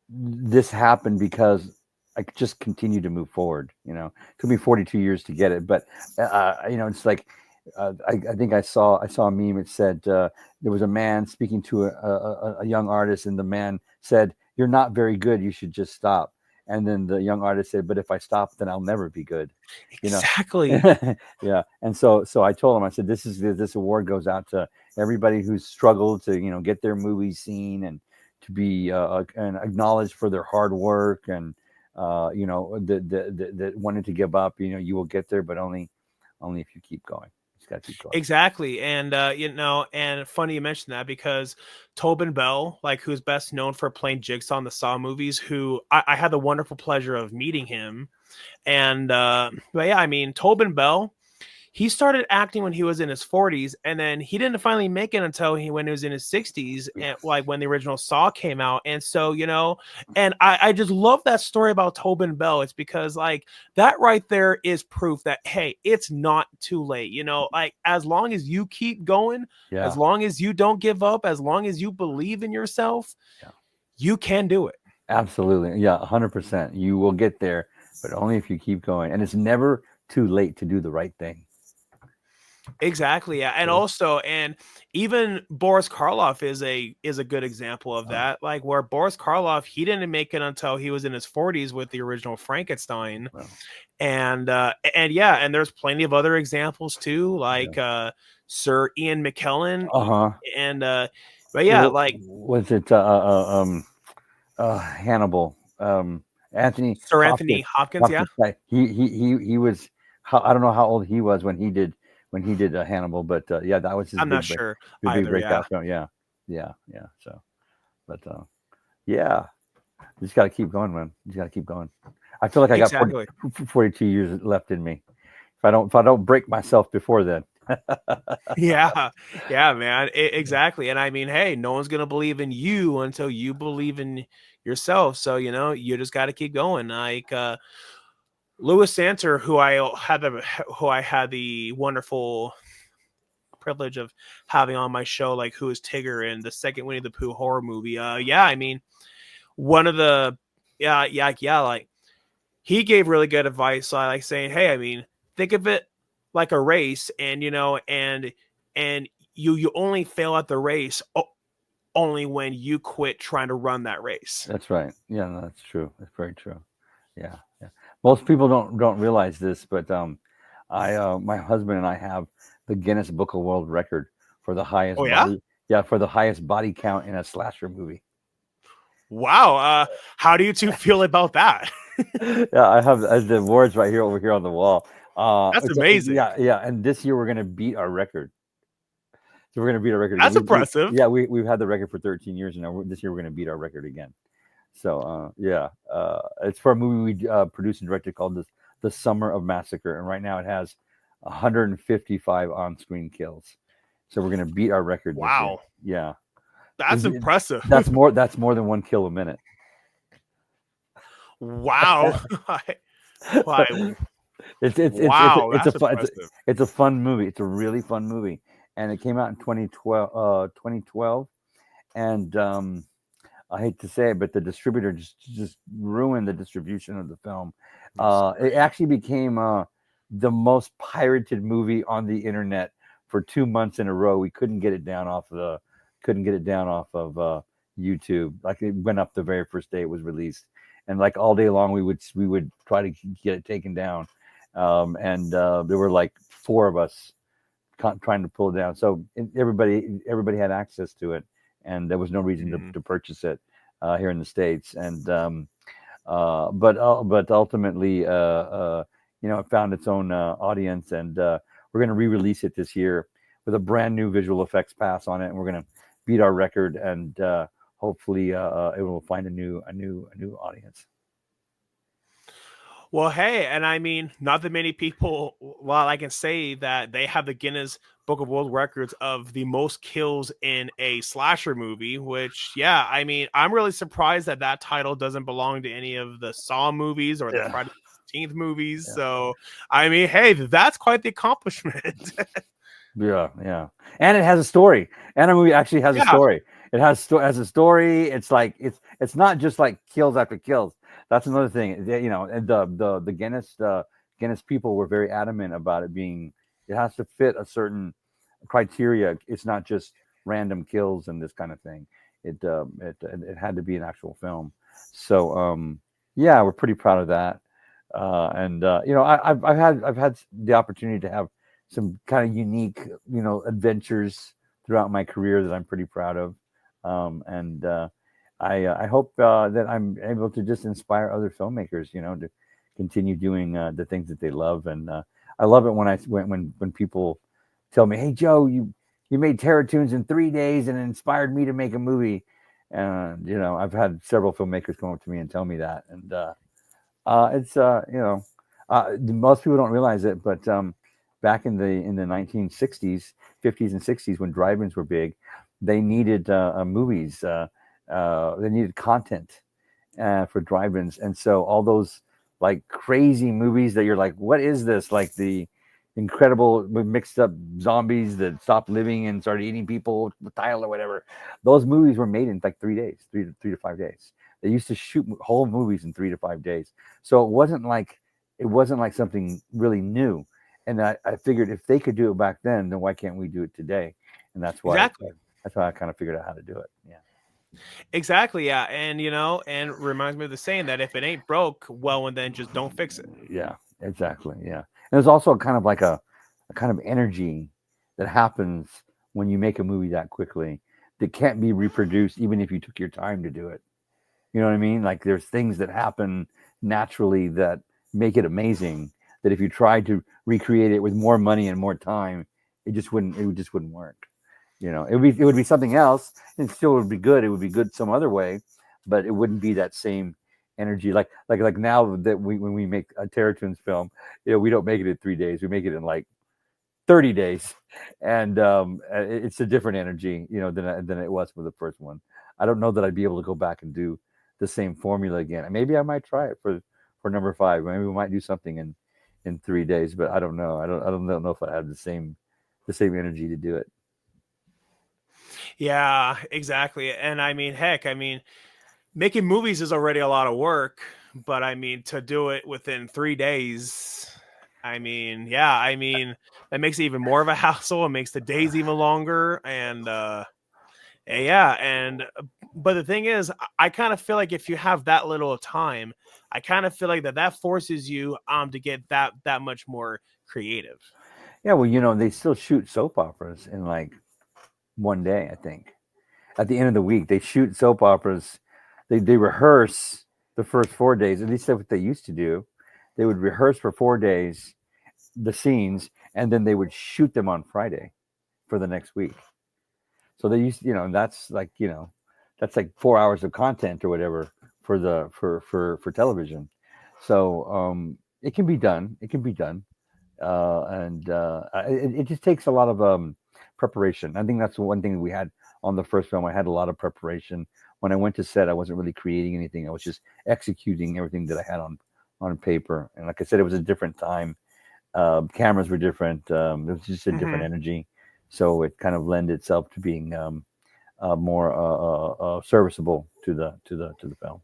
this happened because I just continue to move forward. It took me 42 years to get it, but it's like I think I saw a meme. It said there was a man speaking to a young artist, and the man said, "You're not very good. You should just stop." And then the young artist said, "But if I stop, then I'll never be good." You know. Exactly. Yeah. And so I told him, I said, this award goes out to everybody who's struggled to get their movies seen and to be and acknowledged for their hard work, and that wanted to give up. You will get there, but only if you keep going. You just got to keep going. Exactly. And and funny you mentioned that because Tobin Bell, like who's best known for playing Jigsaw in the Saw movies, who I had the wonderful pleasure of meeting him. And but yeah, I mean, Tobin Bell, he started acting when he was in his 40s, and then he didn't finally make it until when he was in his 60s, and like when the original Saw came out. And so and I just love that story about Tobin Bell. It's because like that right there is proof that hey, it's not too late. Like as long as you keep going, as Yeah, long as you don't give up, as long as you believe in yourself, yeah, you can do it. absolutely. Yeah, 100%. You will get there, but only if you keep going. And it's never too late to do the right thing. Exactly, yeah, and Okay. also, and even Boris Karloff is a good example of Oh, that. Like where Boris Karloff, he didn't make it until he was in his 40s with the original Frankenstein, well, and yeah, and there's plenty of other examples too, yeah. like Sir Ian McKellen, Uh huh. and but yeah, like Was it Hannibal? Anthony Sir Anthony Hopkins. Hopkins, yeah. Hopkins. Right. He was. I don't know how old he was when he did Hannibal, but yeah, that was his I'm not big sure big either. Yeah, breakout film. Yeah, yeah, yeah. So, but yeah, you just got to keep going, man. You just got to keep going. I feel like I got exactly. 42 years left in me. if I don't break myself before then. Yeah, yeah, man, exactly. And I mean, hey, no one's gonna believe in you until you believe in yourself. So you just got to keep going. Like Louis Santer, who I had the wonderful privilege of having on my show, like who is Tigger in the second Winnie the Pooh horror movie. Yeah, I mean, one of the yeah, like he gave really good advice, like saying, hey, I mean, think of it like a race, and and you only fail at the race only when you quit trying to run that race. That's right. Yeah, no, that's true. That's very true. Yeah, yeah. Most people don't realize this, but I my husband and I have the Guinness Book of World Record for the Oh highest yeah. body. Yeah, for the highest body count in a slasher movie. Wow. How do you two feel about that? Yeah, I have the awards right here over here on the wall. That's amazing. Yeah, yeah. And this year we're gonna beat our record. So we're gonna beat our record again. That's impressive. Yeah, we've had the record for 13 years, and now this year we're gonna beat our record again. So yeah, it's for a movie we produced and directed called The Summer of Massacre, and right now it has 155 on-screen kills. So we're gonna beat our record this year. Wow. Yeah, That's impressive. that's more than one kill a minute. Wow. Why? Wow, It's a that's fun impressive. it's a fun movie. It's a really fun movie, and it came out in 2012, and I hate to say it, but the distributor just ruined the distribution of the film. I'm It sorry. actually became the most pirated movie on the internet for 2 months in a row. We couldn't get it down off of YouTube. Like it went up the very first day it was released, and like all day long we would try to get it taken down. And there were like four of us trying to pull it down. So everybody had access to it, and there was no reason Mhm. to purchase it here in the states. And but ultimately, it found its own audience, and we're going to re-release it this year with a brand new visual effects pass on it, and we're going to beat our record, and hopefully, it will find a new audience. Well, hey, and I mean, not that many people, well, I can say that they have the Guinness Book of World Records of the most kills in a slasher movie, which, yeah, I mean, I'm really surprised that that title doesn't belong to any of the Saw movies or the Yeah, Friday the 13th movies. yeah. So, I mean, hey, that's quite the accomplishment. Yeah, yeah, and it has a story. And a movie actually has a Yeah, story. It has a story. It's like it's not just like kills after kills. That's another thing. And the Guinness people were very adamant about it being. It has to fit a certain criteria. It's not just random kills and this kind of thing. It had to be an actual film. So yeah, we're pretty proud of that. And I've had the opportunity to have some kind of unique, adventures throughout my career that I'm pretty proud of. And I hope that I'm able to just inspire other filmmakers, to continue doing the things that they love. And I love it when people tell me, "Hey Joe, you made Terror Tunes in 3 days and it inspired me to make a movie." And I've had several filmmakers come up to me and tell me that, and it's most people don't realize it, but back in the 1960s, 50s, and 60s, when drive-ins were big, they needed movies. They needed content for drive-ins, and so all those like crazy movies that you're like, what is this? Like the incredible mixed up zombies that stopped living and started eating people with tile or whatever. Those movies were made in like 3 days, 3 to 5 days. They used to shoot whole movies in 3 to 5 days. So it wasn't like something really new. And I figured if they could do it back then why can't we do it today? And exactly. that's why I kind of figured out how to do it. Yeah. Exactly. Yeah. And, and reminds me of the saying that if it ain't broke, well, and then just don't fix it. Yeah, exactly. Yeah. And there's also kind of like a kind of energy that happens when you make a movie that quickly that can't be reproduced even if you took your time to do it. You know what I mean? Like there's things that happen naturally that make it amazing that if you tried to recreate it with more money and more time, it just wouldn't work. It would be something else and still would be good. It would be good some other way, but it wouldn't be that same energy. Like now that when we make a Terror Twins film, we don't make it in 3 days. We make it in like 30 days, and it's a different energy, than it was for the first one. I don't know that I'd be able to go back and do the same formula again. Maybe I might try it for number five. Maybe we might do something in 3 days, but I don't know. I don't know if I have the same energy to do it. Yeah, exactly. And I mean, heck, I mean, making movies is already a lot of work, but I mean, to do it within 3 days, I mean, yeah, I mean, that makes it even more of a hassle. It makes the days even longer. And yeah, and but the thing is, I kind of feel like if you have that little time, I kind of feel like that forces you to get that much more creative. Yeah, well, they still shoot soap operas in like one day, I think. At the end of the week, they shoot soap operas. They rehearse the first 4 days. At least that's what they used to do. They would rehearse for 4 days the scenes, and then they would shoot them on Friday for the next week. So they used, and that's like 4 hours of content or whatever for television. So it can be done. It can be done, and it just takes a lot of preparation. I think that's one thing we had on the first film. I had a lot of preparation. When I went to set, I wasn't really creating anything. I was just executing everything that I had on paper. And like I said, it was a different time. Cameras were different. It was just a different Hmm. energy, so it kind of lend itself to being more serviceable to the film.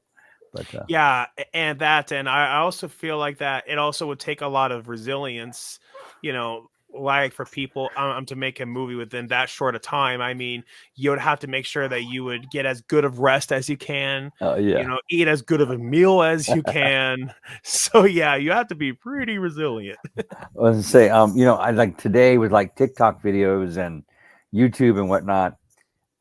But Yeah, and I also feel like that it also would take a lot of resilience, like for people to make a movie within that short a time. I mean, you would have to make sure that you would get as good of rest as you can, yeah, eat as good of a meal as you can. So yeah, you have to be pretty resilient. I was gonna say, I like today with like TikTok videos and YouTube and whatnot.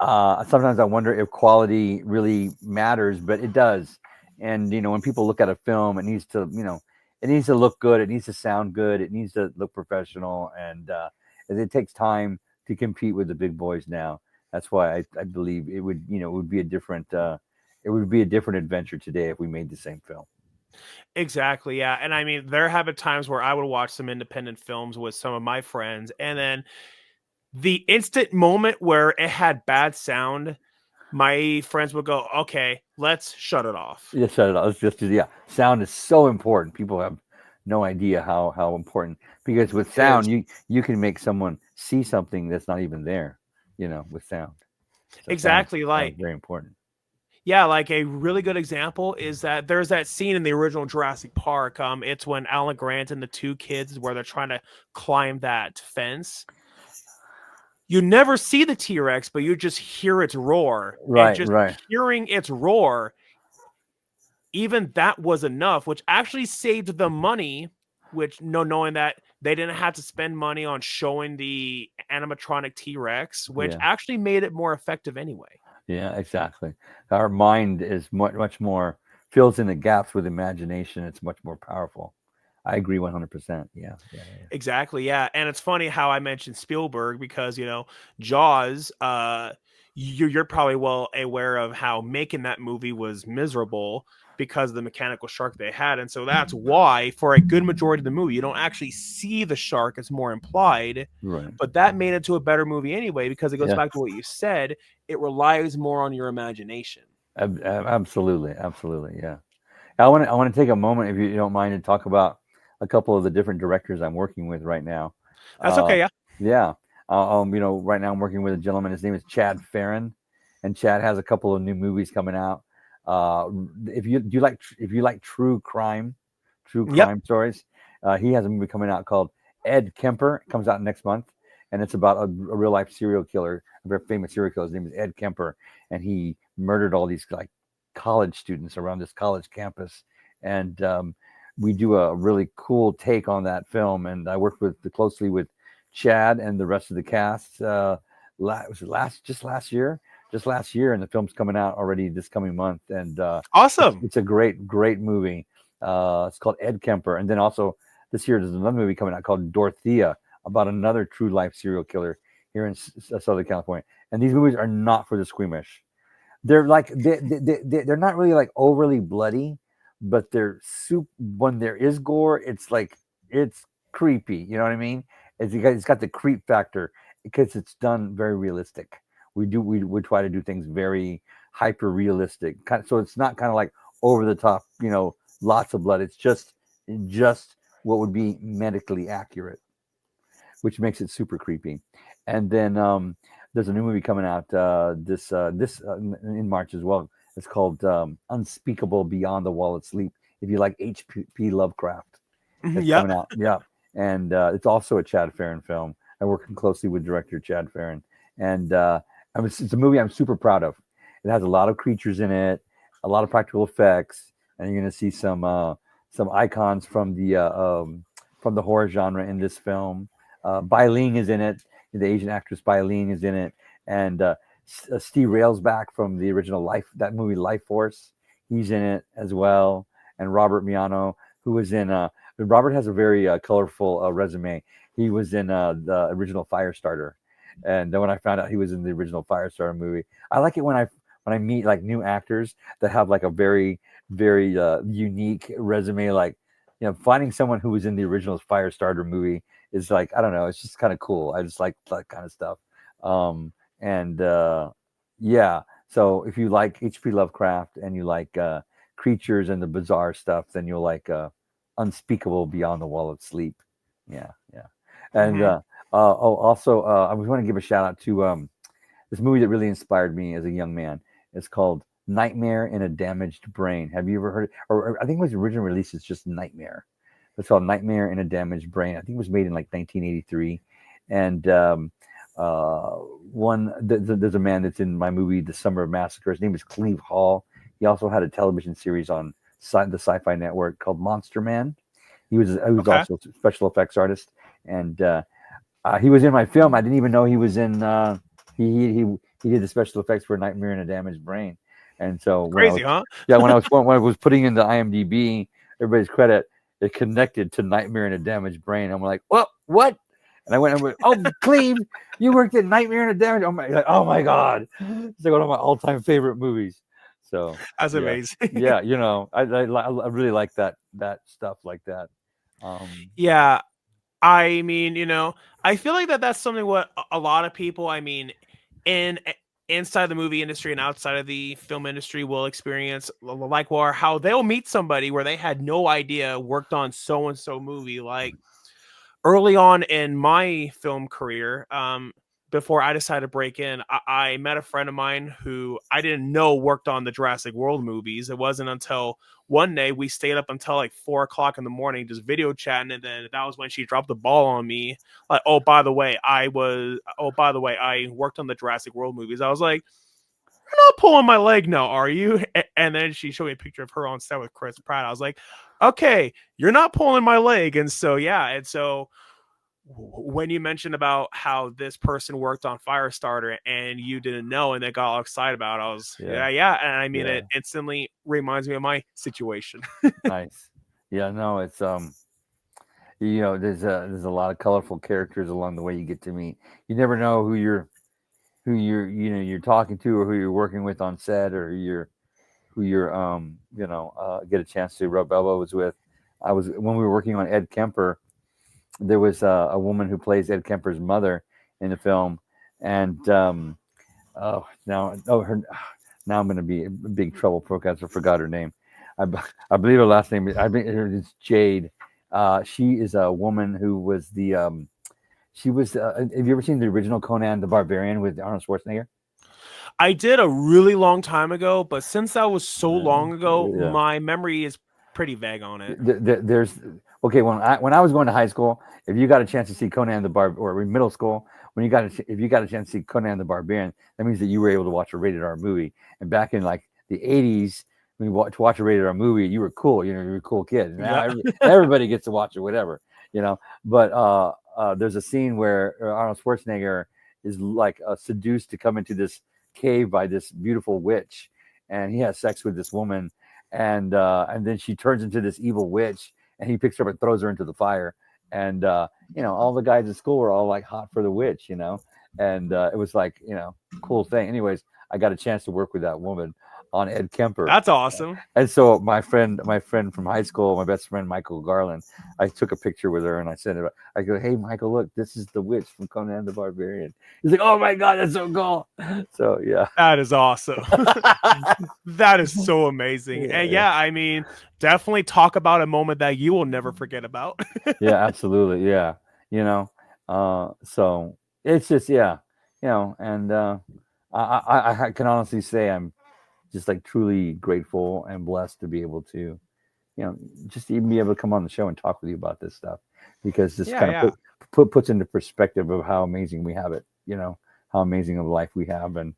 Sometimes I wonder if quality really matters, but it does. And when people look at a film, it needs to look good, it needs to sound good, it needs to look professional, and it takes time to compete with the big boys now. That's why I believe it would be a different adventure today if we made the same film. Exactly, yeah. And I mean, there have been times where I would watch some independent films with some of my friends, and then the instant moment where it had bad sound, my friends would go, "Okay, let's shut it off." Yeah, shut it off. It's just yeah. Sound is so important. People have no idea how important, because with It is. sound you can make someone see something that's not even there. With sound. So Exactly, sound is like very important. yeah, like a really good example is that there's that scene in the original Jurassic Park. It's when Alan Grant and the two kids where they're trying to climb that fence. You never see the T-Rex, but you just hear its roar. And Right, just right. hearing its roar, even that was enough, which actually saved the money, which no knowing that they didn't have to spend money on showing the animatronic T-Rex, which Yeah, actually made it more effective anyway. yeah, exactly. Our mind is much more fills in the gaps with imagination. It's much more powerful. I agree 100%. Yeah, yeah, yeah. Exactly, yeah, and it's funny how I mentioned Spielberg because, Jaws, you're probably well aware of how making that movie was miserable because of the mechanical shark they had, and so that's why for a good majority of the movie, you don't actually see the shark, it's more implied, Right. but that made it to a better movie anyway because it goes Yeah. back to what you said, it relies more on your imagination. Absolutely, absolutely. Yeah. I want to take a moment, if you don't mind, and talk about a couple of the different directors I'm working with right now. That's Uh, okay, yeah. yeah. Right now I'm working with a gentleman. His name is Chad Farron, and Chad has a couple of new movies coming out. If you like true Yep. crime stories, he has a movie coming out called Ed Kemper. It comes out next month, and it's about a real life serial killer, a very famous serial killer. His name is Ed Kemper, and he murdered all these like college students around this college campus. And we do a really cool take on that film. And I worked closely with Chad and the rest of the cast. Was it last year, and the film's coming out already this coming month. And it's, Awesome. it's a great movie. It's called Ed Kemper. And then also this year there's another movie coming out called Dorothea, about another true life serial killer here in Southern California. And these movies are not for the squeamish. They're like they're not really like overly bloody, but they're soup when there is gore, it's like it's creepy. You know what I mean? It's got the creep factor because it's done very realistic. We try to do things very hyper realistic, so it's not kind of like over the top. Lots of blood. It's just what would be medically accurate, which makes it super creepy. And then there's a new movie coming out in March as well. It's called Unspeakable Beyond the Wall of Sleep. If you like H.P. Lovecraft, it's Yep. coming out. Yeah, and it's also a Chad Farron film. I'm working closely with director Chad Farron, and it's a movie I'm super proud of. It has a lot of creatures in it, a lot of practical effects, and you're going to see some icons from the horror genre in this film. Bai Ling is in it. The Asian actress Bai Ling is in it, and Steve Railsback from the original that movie Life Force. He's in it as well, and Robert Miano, who was in. Robert has a very colorful resume. He was in the original Firestarter, and then when I found out he was in the original Firestarter movie, I like it when I meet like new actors that have like a very unique resume. Like, finding someone who was in the original Firestarter movie is like, I don't know, it's just kind of cool. I just like that kind of stuff. And Yeah, so if you like H.P. Lovecraft and you like creatures and the bizarre stuff, then you'll like Unspeakable Beyond the Wall of Sleep. Yeah, yeah. And Hmm. also, I want to give a shout out to this movie that really inspired me as a young man. It's called Nightmare in a Damaged Brain. Have you ever heard it? Or I think it was original release is just Nightmare. It's called Nightmare in a Damaged Brain. I think it was made in like 1983. And there's a man that's in my movie The Summer of Massacre. His name is Cleve Hall. He also had a television series on the Sci-Fi Network called Monster Man. He was Okay. also a special effects artist, and he was in my film. I didn't even know he was in. He did the special effects for Nightmare in a Damaged Brain, and so Crazy, huh? when I was putting in the IMDb everybody's credit, it connected to Nightmare in a Damaged Brain. I'm like, what? And I went, oh, Cleve, you worked in Nightmare in a Damaged. Oh my God, it's like one of my all-time favorite movies. So That's yeah, amazing. yeah, I really like that stuff like that. Yeah, I mean, I feel like that's something what a lot of people, I mean, in inside the movie industry and outside of the film industry will experience, like, where how they'll meet somebody where they had no idea worked on so and so movie. Like, early on in my film career, before I decided to break in, I met a friend of mine who I didn't know worked on the Jurassic World movies. It wasn't until one day we stayed up until like 4 o'clock in the morning, just video chatting, and then that was when she dropped the ball on me. Like, oh, by the way, I worked on the Jurassic World movies. I was like, "You're not pulling my leg now, are you?" And then she showed me a picture of her on set with Chris Pratt. I was like, "Okay, you're not pulling my leg." And so yeah, and so when you mentioned about how this person worked on Firestarter and you didn't know and they got all excited about it, I was, Yeah, yeah, yeah. And I mean, yeah. it instantly reminds me of my situation. Nice. Yeah, no, it's there's a lot of colorful characters along the way you get to meet. You never know who you're talking to or who you're working with on set or who you're get a chance to rub elbows with. I was When we were working on Ed Kemper, there was a woman who plays Ed Kemper's mother in the film, and oh now oh her now I'm going to be in big trouble because I forgot her name. I believe her last name. I think it's Jade. She is a woman who was the. She was. Have you ever seen the original Conan the Barbarian with Arnold Schwarzenegger? I did a really long time ago, but since that was so long ago, Yeah. my memory is pretty vague on it. There's okay. When I was going to high school, if you got a chance to see Conan the or in middle school, if you got a chance to see Conan the Barbarian, that means that you were able to watch a rated R movie. And back in like the '80s, when to watch a rated R movie, you were cool. You were a cool kid. Now Yeah. everybody gets to watch it, whatever. But there's a scene where Arnold Schwarzenegger is like seduced to come into this cave by this beautiful witch, and he has sex with this woman, and then she turns into this evil witch, and he picks her up and throws her into the fire, and all the guys at school were all like hot for the witch, and it was like cool thing. Anyways, I got a chance to work with that woman. on Ed Kemper. That's awesome. And so my friend from high school, my best friend Michael Garland, I took a picture with her and I sent it. I go, "Hey Michael, look, this is the witch from Conan the Barbarian." He's like, "Oh my god, that's so cool!" So yeah, That is awesome. That is so amazing. And yeah, yeah, I mean, definitely talk about a moment that you will never forget about. yeah, absolutely, yeah. So it's just and I can honestly say I'm just like truly grateful and blessed to be able to just even be able to come on the show and talk with you about this stuff because this Yeah, kind of yeah. puts into perspective of how amazing we have it, how amazing of a life we have, and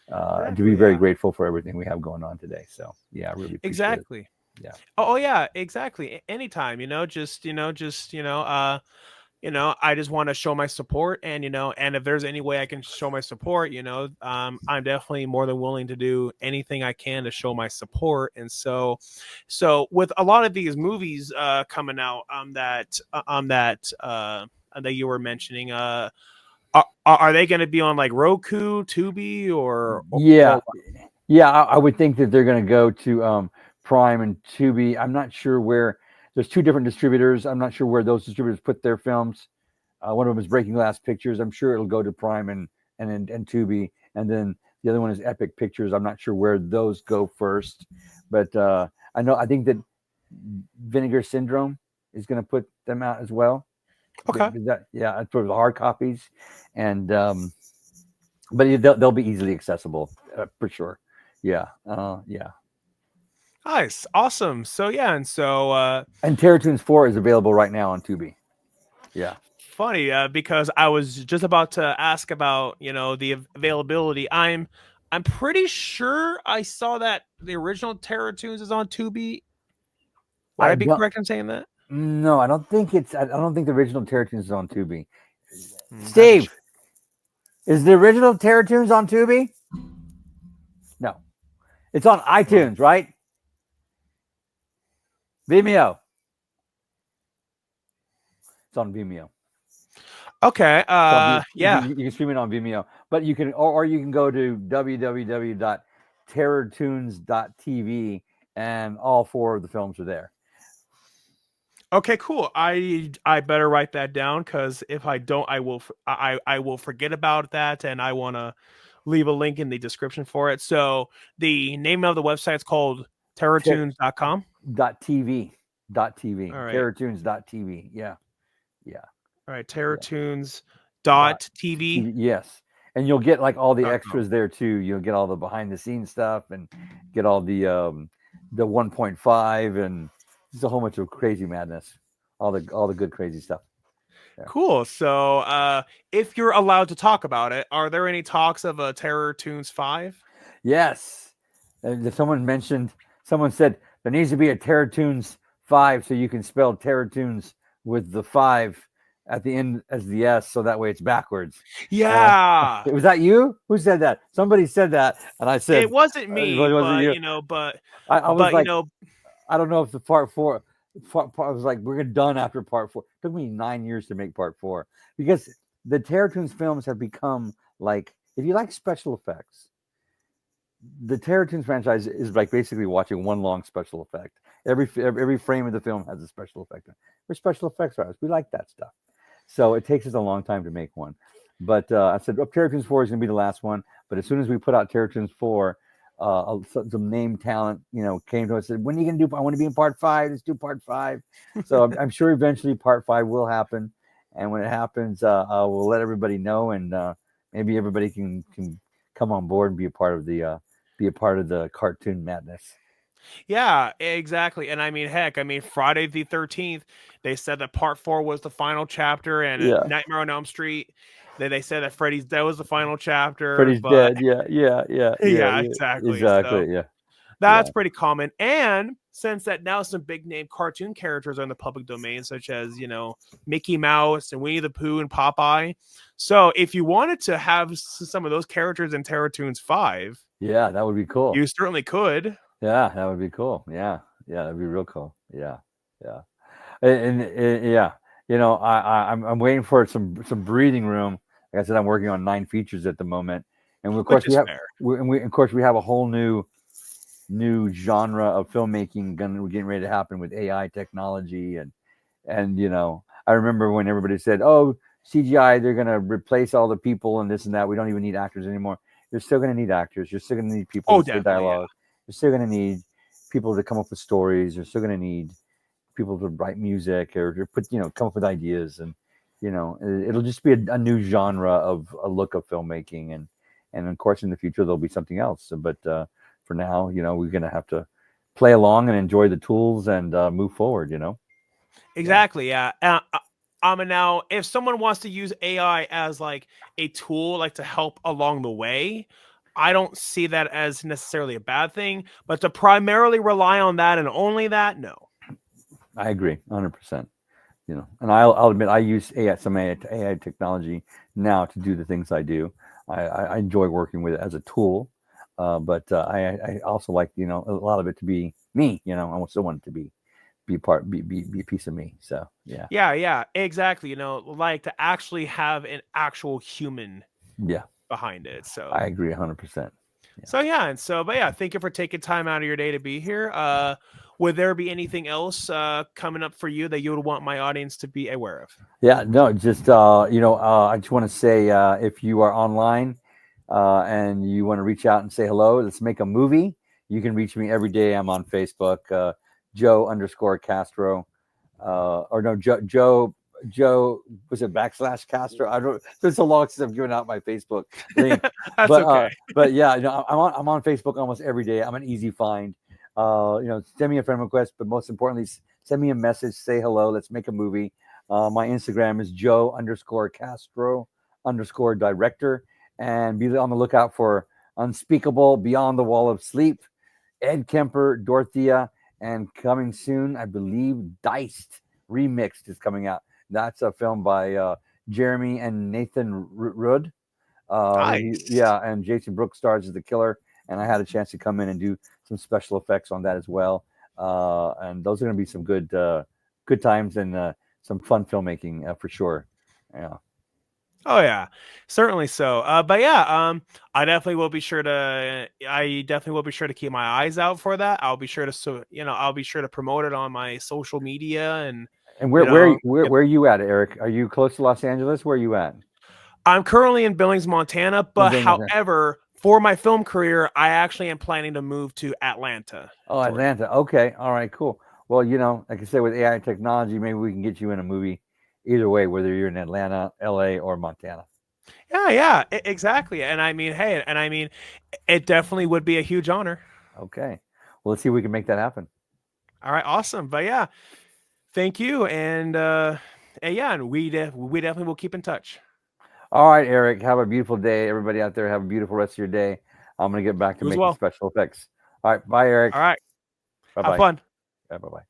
to be Exactly, very yeah. grateful for everything we have going on today. So yeah, I really appreciate it. Exactly. Yeah. Oh yeah, exactly. Anytime, I just want to show my support, and and if there's any way I can show my support, I'm definitely more than willing to do anything I can to show my support. And so with a lot of these movies coming out, that you were mentioning, are they going to be on like Roku, Tubi, or Yeah, yeah, I would think that they're going to go to Prime and Tubi. I'm not sure where. There's two different distributors. I'm not sure where those distributors put their films. One of them is Breaking Glass Pictures. I'm sure it'll go to Prime and Tubi, and then the other one is Epic Pictures. I'm not sure where those go first, but I think that Vinegar Syndrome is going to put them out as well. okay. Yeah, for the hard copies, and but they'll be easily accessible for sure. Yeah, yeah. Nice, awesome. So yeah, and so And Terror Tunes 4 is available right now on Tubi. Yeah. funny because I was just about to ask about the availability. I'm pretty sure I saw that the original Terror Tunes is on Tubi. Would I I be don't. correct in saying that? No, I don't think it's. I don't think the original Terror Tunes is on Tubi. That's a sh- Steve, is the original Terror Tunes on Tubi? No, it's on well, iTunes, right? Vimeo. It's on Vimeo. okay. So Yeah. you can stream it on Vimeo, but you can or you can go to www.terrortunes.tv and all four of the films are there. Okay. Cool. I better write that down because if I don't, I will forget about that, and I want to leave a link in the description for it. So the name of the website is called terrortunes.com. Dot TV. Dot All TV. right. Terrortunes.tv. Yeah. Yeah. All right. Yeah. Terrortunes Dot dot TV. TV. Yes. And you'll get like all the .com. extras there too. You'll get all the behind the scenes stuff and get all the 1.5 and just a whole bunch of crazy madness. All the good crazy stuff. Yeah. Cool. So, if you're allowed to talk about it, are there any talks of a Terror Tunes 5? Yes. And someone said there needs to be a Terror Tunes 5 so you can spell Terror Tunes with the 5 at the end as the S so that way it's backwards. Yeah. Was that you? Who said that? Somebody said that, and I said, It wasn't me, was it but you? I was but like, I don't know if the part 4. I was like, we're done after part 4. It took me 9 years to make part 4 because the Terror Tunes films have become like, if you like special effects, the Terror Tunes franchise is like basically watching one long special effect. Every frame of the film has a special effect. We're special effects artists. We like that stuff. So it takes us a long time to make one. But I said, Terror Tunes 4 is going to be the last one. But as soon as we put out Terror Tunes 4, some name talent, came to us and said, when are you going to do? I want to be in part 5. Let's do part 5. So I'm sure eventually part 5 will happen. And when it happens, we'll let everybody know, and maybe everybody can come on board and be a part of the cartoon madness. Yeah, exactly. And I mean, heck, Friday the 13th, they said that part 4 was the final chapter, and Yeah, Nightmare on Elm Street, they said that Freddy's Dead was the final chapter, Freddy's but dead. Yeah, yeah, yeah, yeah, yeah, yeah. exactly. So Exactly. Yeah, that's yeah, pretty common. And since that now some big name cartoon characters are in the public domain, such as, Mickey Mouse and Winnie the Pooh and Popeye. So if you wanted to have some of those characters in Terror Tunes 5, yeah. That would be cool. you certainly could. Yeah, that would be cool. Yeah, yeah, that'd be real cool. Yeah, yeah, and yeah, I'm waiting for some breathing room. Like I said, I'm working on 9 features at the moment, and of Which course is fair. we have a whole new new genre of filmmaking getting ready to happen with AI technology, and I remember when everybody said, "Oh, CGI, they're going to replace all the people and this and that. We don't even need actors anymore." You're still going to need actors. You're still going to need people Oh, to say definitely, yeah. dialogue. You're still going to need people to come up with stories. You're still going to need people to write music or put come up with ideas, and it'll just be a new genre of a look of filmmaking, and of course in the future there'll be something else. But for now, we're going to have to play along and enjoy the tools and move forward. Yeah. Exactly, yeah. And now, if someone wants to use AI as like a tool, like to help along the way, I don't see that as necessarily a bad thing. But to primarily rely on that and only that, no. I agree 100%. And I'll admit I use some AI technology now to do the things I do. I enjoy working with it as a tool, but I also like a lot of it to be me. I still want it to be part be a piece of me. So yeah, Yeah, yeah, exactly. Like to actually have an actual human yeah, behind it. I agree 100%. Yeah, But yeah, thank you for taking time out of your day to be here. Would there be anything else coming up for you that you would want my audience to be aware of? yeah. No, just I just want to say if you are online and you want to reach out and say hello, let's make a movie. You can reach me every day. I'm on Facebook, Joe_Castro. Or no, Joe was it /Castro? I don't. It's been so long since I've given out my Facebook link, That's okay. but yeah, I'm on Facebook almost every day. I'm an easy find. Send me a friend request, but most importantly, send me a message. Say hello. Let's make a movie. My Instagram is Joe_Castro_director, and be on the lookout for Unspeakable, Beyond the Wall of Sleep, Ed Kemper, Dorothea, and coming soon, I believe, Diced Remixed is coming out. That's a film by Jeremy and Nathan Rudd. Nice. Yeah, and Jason Brooks stars as the killer, and I had a chance to come in and do some special effects on that as well. And those are going to be some good times and some fun filmmaking for sure. Yeah. Oh yeah, certainly so. But yeah, I definitely will be sure to keep my eyes out for that. I'll be sure to I'll be sure to promote it on my social media and And you know, get where are you at, Eric? Are you close to Los Angeles? Where are you at? I'm currently in Billings, Montana, In but Billings, Montana. however, for my film career, I actually am planning to move to Atlanta, Oh, Georgia. Atlanta. Okay. All right. Cool. Well, like I said, with AI technology, maybe we can get you in a movie either way, whether you're in Atlanta, LA, or Montana. Yeah, yeah, exactly. And I mean, hey, and I mean, it definitely would be a huge honor. Okay. Well, let's see if we can make that happen. All right, awesome. But yeah, thank you, and yeah, and we definitely will keep in touch. All right, Eric. Have a beautiful day. Everybody out there, have a beautiful rest of your day. I'm going to get back to You as making well. special effects. All right. Bye, Eric. All right, Bye have bye. fun. Bye bye.